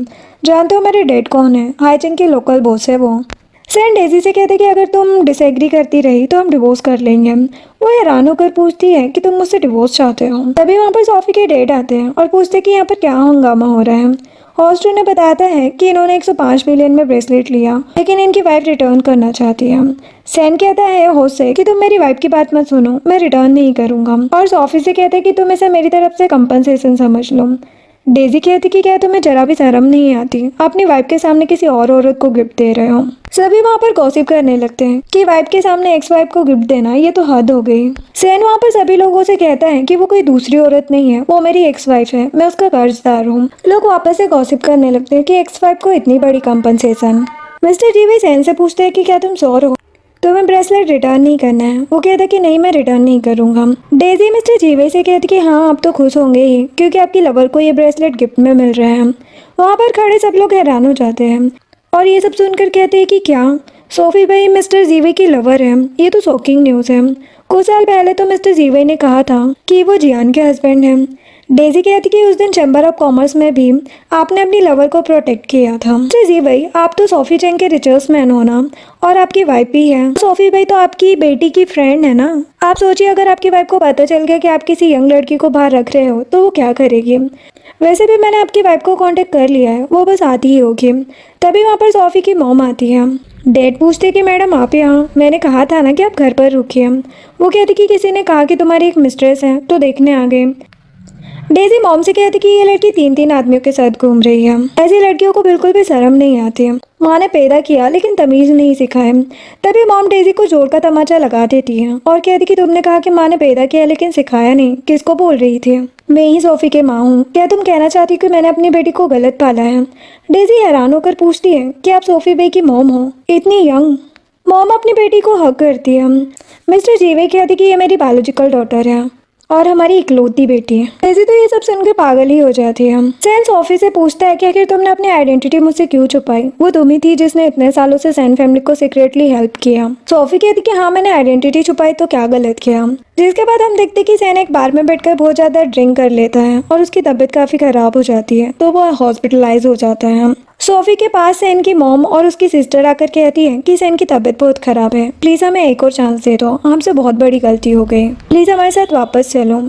A: जानते हो मेरे डैड कौन है? हाईचंग के लोकल बॉस है वो। सैन डेजी से कहते कि अगर तुम डिसएग्री करती रही तो हम डिवोर्स कर लेंगे। वो हैरान होकर पूछती है कि तुम मुझसे डिवोर्स चाहते हो। तभी वहाँ पर सोफी के डैड आते हैं और पूछते कि यहाँ पर क्या हंगामा हो रहा है। होस्ट उन्हें बताता है कि इन्होंने 105 मिलियन में ब्रेसलेट लिया, लेकिन इनकी वाइफ रिटर्न करना चाहती है। सैन कहता है होस्ट से कि तुम मेरी वाइफ की बात मत सुनो, मैं रिटर्न नहीं करूँगा। और सोफी से कहते कि तुम इसे मेरी तरफ से कंपनसेशन समझ लो। डेजी कहती कि क्या तुम्हें जरा भी शर्म नहीं आती? अपनी वाइफ के सामने किसी और औरत को गिफ्ट दे रहे हो। सभी वहाँ पर गॉसिप करने लगते हैं कि वाइफ के सामने एक्स वाइफ को गिफ्ट देना ये तो हद हो गई। सैन वहाँ पर सभी लोगों से कहता है कि वो कोई दूसरी औरत नहीं है, वो मेरी एक्स वाइफ है, मैं उसका कर्जदार हूँ। लोग वापस से गॉसिप करने लगते हैं कि एक्स वाइफ को इतनी बड़ी कंपनसेशन। मिस्टर जीवी सैन से पूछते हैं कि क्या तुम श्योर हो तुम्हें ब्रेसलेट रिटर्न नहीं करना है? वो कहता कि नहीं, मैं रिटर्न नहीं करूंगा। डेजी मिस्टर जीवे से कहती कि हाँ आप तो खुश होंगे ही, क्योंकि आपकी लवर को ये ब्रेसलेट गिफ्ट में मिल रहा है। वहाँ पर खड़े सब लोग हैरान हो जाते हैं और ये सब सुनकर कहते हैं कि क्या सोफी भाई मिस्टर जीवे की लवर है? ये तो शॉकिंग न्यूज़ है। कुछ साल पहले तो मिस्टर जीवे ने कहा था कि वो जियान के हस्बैंड हैं। डेजी कहती कि उस दिन चैम्बर ऑफ कॉमर्स में भी आपने अपनी लवर को प्रोटेक्ट किया था। जी भाई, आप तो सोफी चैंग के रिचर्स मैन हो ना, और आपकी वाइफ भी है। सोफी भाई तो आपकी बेटी की फ्रेंड है ना। आप सोचिए अगर आपकी वाइफ को पता चल गया कि आप किसी यंग लड़की को बाहर रख रहे हो तो वो क्या करेगी? वैसे भी मैंने आपकी वाइफ को कांटेक्ट कर लिया है, वो बस आती ही होगी। तभी वहाँ पर सोफी की मॉम आती है। डैड पूछते कि मैडम आप यहाँ, मैंने कहा था ना कि आप घर पर रुकिए। वो कहती कि किसी ने कहा कि तुम्हारी एक मिस्ट्रेस है तो देखने आ गए। डेजी मॉम से कहती कि ये लड़की 3 आदमियों के साथ घूम रही है। ऐसी लड़कियों को बिल्कुल भी शर्म नहीं आती। माँ ने पैदा किया लेकिन तमीज नहीं सिखाए। तभी मॉम डेजी को जोर का तमाचा लगा देती है और कहती कि तुमने कहा कि माँ ने पैदा किया लेकिन सिखाया नहीं, किसको बोल रही थी? मैं ही सोफी के माँ हूँ। क्या तुम कहना चाहती हो कि मैंने अपनी बेटी को गलत पाला है? डेजी हैरान होकर पूछती है कि आप सोफी बे की मॉम हो, इतनी यंग? मॉम अपनी बेटी को हक करती है। मिस्टर जीवे कहती कि ये मेरी बायोलॉजिकल डॉटर है और हमारी इकलौती बेटी है। ऐसे तो ये सब सुनकर पागल ही हो जाती है। सैन सोफी से पूछता है कि आखिर तुमने अपनी आइडेंटिटी मुझसे क्यों छुपाई? वो तुम ही थी जिसने इतने सालों से सैन फैमिली को सीक्रेटली हेल्प किया। सोफी कहती कि हाँ मैंने आइडेंटिटी छुपाई तो क्या गलत किया। जिसके बाद हम देखते कि सैन एक बार में बैठकर बहुत ज्यादा ड्रिंक कर लेता है और उसकी तबीयत काफी खराब हो जाती है तो वो हॉस्पिटलाइज हो जाता है। सोफी के पास सैन की मॉम और उसकी सिस्टर आकर कहती है कि सैन की तबीयत बहुत खराब है, प्लीज हमें एक और चांस दे दो, हमसे बहुत बड़ी गलती हो गई, प्लीज हमारे साथ वापस चलो।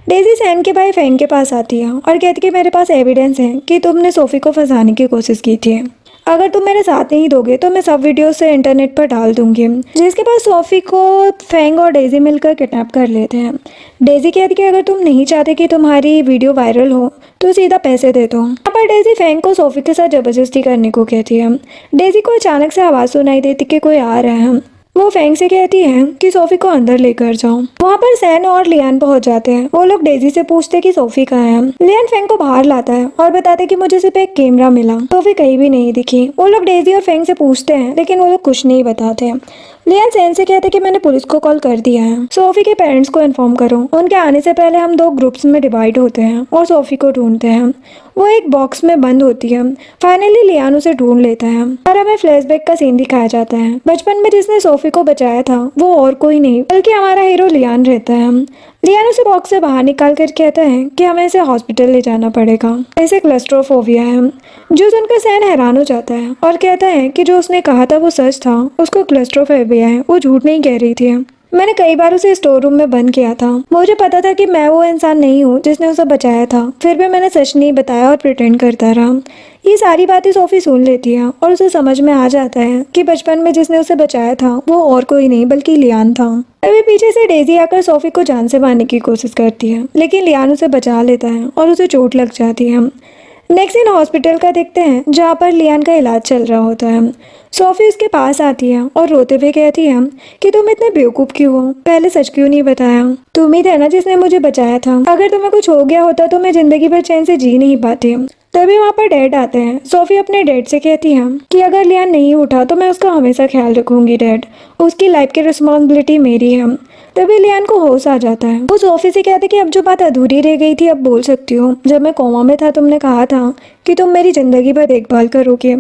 A: डेजी सैन के भाई फैंग के पास आती है और कहती कि मेरे पास एविडेंस है कि तुमने सोफी को फंसाने की कोशिश की थी। अगर तुम मेरे साथ नहीं दोगे तो मैं सब वीडियो से इंटरनेट पर डाल दूंगी। जिसके बाद सोफी को फैंग और डेजी मिलकर किडनैप कर लेते हैं। डेजी कहती कि अगर तुम नहीं चाहते कि तुम्हारी वीडियो वायरल हो तो सीधा पैसे दे दो। यहाँ पर डेजी फैंग को सोफी के साथ जबरदस्ती करने को कहती है। डेजी को अचानक से आवाज़ सुनाई देती कि कोई आ रहा है। वो फैंग से कहती है कि सोफी को अंदर लेकर जाओ। वहाँ पर सैन और लियान पहुंच जाते हैं। वो लोग डेजी से पूछते कि सोफी कहाँ है। लियान फैंग को बाहर लाता है और बताते कि मुझे सिर्फ एक कैमरा मिला, सोफी कहीं भी नहीं दिखी। वो लोग डेजी और फैंग से पूछते हैं लेकिन वो लोग कुछ नहीं बताते। लियान सैन से कहते कि मैंने पुलिस को कॉल कर दिया है, सोफी के पेरेंट्स को इन्फॉर्म करो। उनके आने से पहले हम 2 ग्रुप्स में डिवाइड होते हैं और सोफी को ढूंढते हैं। वो एक बॉक्स में बंद होती है। फाइनली लियान उसे ढूंढ लेता है और हमें फ्लैशबैक का सीन दिखाया जाता है। बचपन में जिसने सोफी को बचाया था वो और कोई नहीं बल्कि हमारा हीरो लियान रहता है। लियान उसे बॉक्स से बाहर निकाल कर कहता है कि हमें इसे हॉस्पिटल ले जाना पड़ेगा, इसे क्लस्ट्रोफोबिया है। जो सुनकर सैन हैरान हो जाता है और कहता है कि जो उसने कहा था वो सच था, उसको क्लस्ट्रोफोबिया है, वो झूठ नहीं कह रही थी। मैंने कई बार उसे स्टोर रूम में बंद किया था। मुझे पता था कि मैं वो इंसान नहीं हूँ जिसने उसे बचाया था, फिर भी मैंने सच नहीं बताया और प्रिटेंड करता रहा। ये सारी बातें सोफी सुन लेती है और उसे समझ में आ जाता है कि बचपन में जिसने उसे बचाया था वो और कोई नहीं बल्कि लियान था। तभी पीछे से डेजी आकर सोफी को जान से मारने की कोशिश करती है लेकिन लियान उसे बचा लेता है और उसे चोट लग जाती है। नेक्स्ट सीन हॉस्पिटल का देखते हैं जहाँ पर लियान का इलाज चल रहा होता है। सोफी उसके पास आती है और रोते हुए कहती है कि तुम इतने बेवकूफ़ क्यों हो, पहले सच क्यों नहीं बताया? तुम ही थे ना जिसने मुझे बचाया था, अगर तुम्हें कुछ हो गया होता तो मैं जिंदगी भर चैन से जी नहीं पाती। तभी वहाँ पर डैड आते हैं। सोफी अपने डैड से कहती है कि अगर लियान नहीं उठा तो मैं उसका हमेशा ख्याल रखूंगी डैड, उसकी लाइफ की रिस्पॉन्सिबिलिटी मेरी है। तभी लियान को होश आ जाता है। वो सोफी से कहते कि अब जो बात अधूरी रह गई थी अब बोल सकती हो। जब मैं कोमा में था तुमने कहा था कि तुम मेरी जिंदगी भर देखभाल करोगे।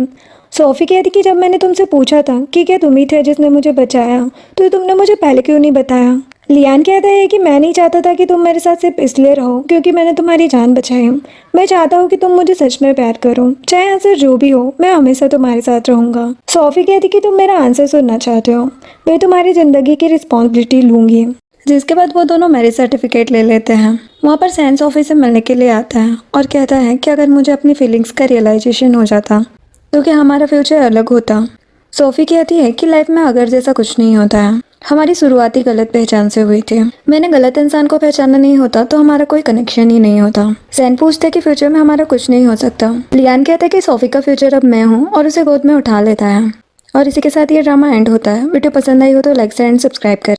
A: सोफी कहती कि जब मैंने तुमसे पूछा था कि क्या तुम ही थे जिसने मुझे बचाया तो तुमने मुझे पहले क्यों नहीं बताया? लियान कहता है कि मैं नहीं चाहता था कि तुम मेरे साथ सिर्फ इसलिए रहो क्योंकि मैंने तुम्हारी जान बचाई। मैं चाहता हूँ कि तुम मुझे सच में प्यार करो, चाहे आंसर जो भी हो, मैं हमेशा तुम्हारे साथ रहूंगा। सोफी कहती कि तुम मेरा आंसर सुनना चाहते हो, मैं तुम्हारी जिंदगी की रिस्पॉन्सिबिलिटी लूंगी। जिसके बाद वो दोनों मैरिज सर्टिफिकेट ले लेते हैं। वहाँ पर सैन सोफी से मिलने के लिए आता है और कहता है कि अगर मुझे अपनी फीलिंग्स का रियलाइजेशन हो जाता तो क्या हमारा फ्यूचर अलग होता। सोफी कहती है कि लाइफ में अगर जैसा कुछ नहीं होता है, हमारी शुरुआती गलत पहचान से हुई थी। मैंने गलत इंसान को पहचाना नहीं होता तो हमारा कोई कनेक्शन ही नहीं होता। सैन पूछता है कि फ्यूचर में हमारा कुछ नहीं हो सकता। लियान कहता है कि सोफी का फ्यूचर अब मैं हूँ और उसे गोद में उठा लेता है। और इसी के साथ ये ड्रामा एंड होता है। वीडियो पसंद आई हो तो लाइक शेयर एंड सब्सक्राइब करें।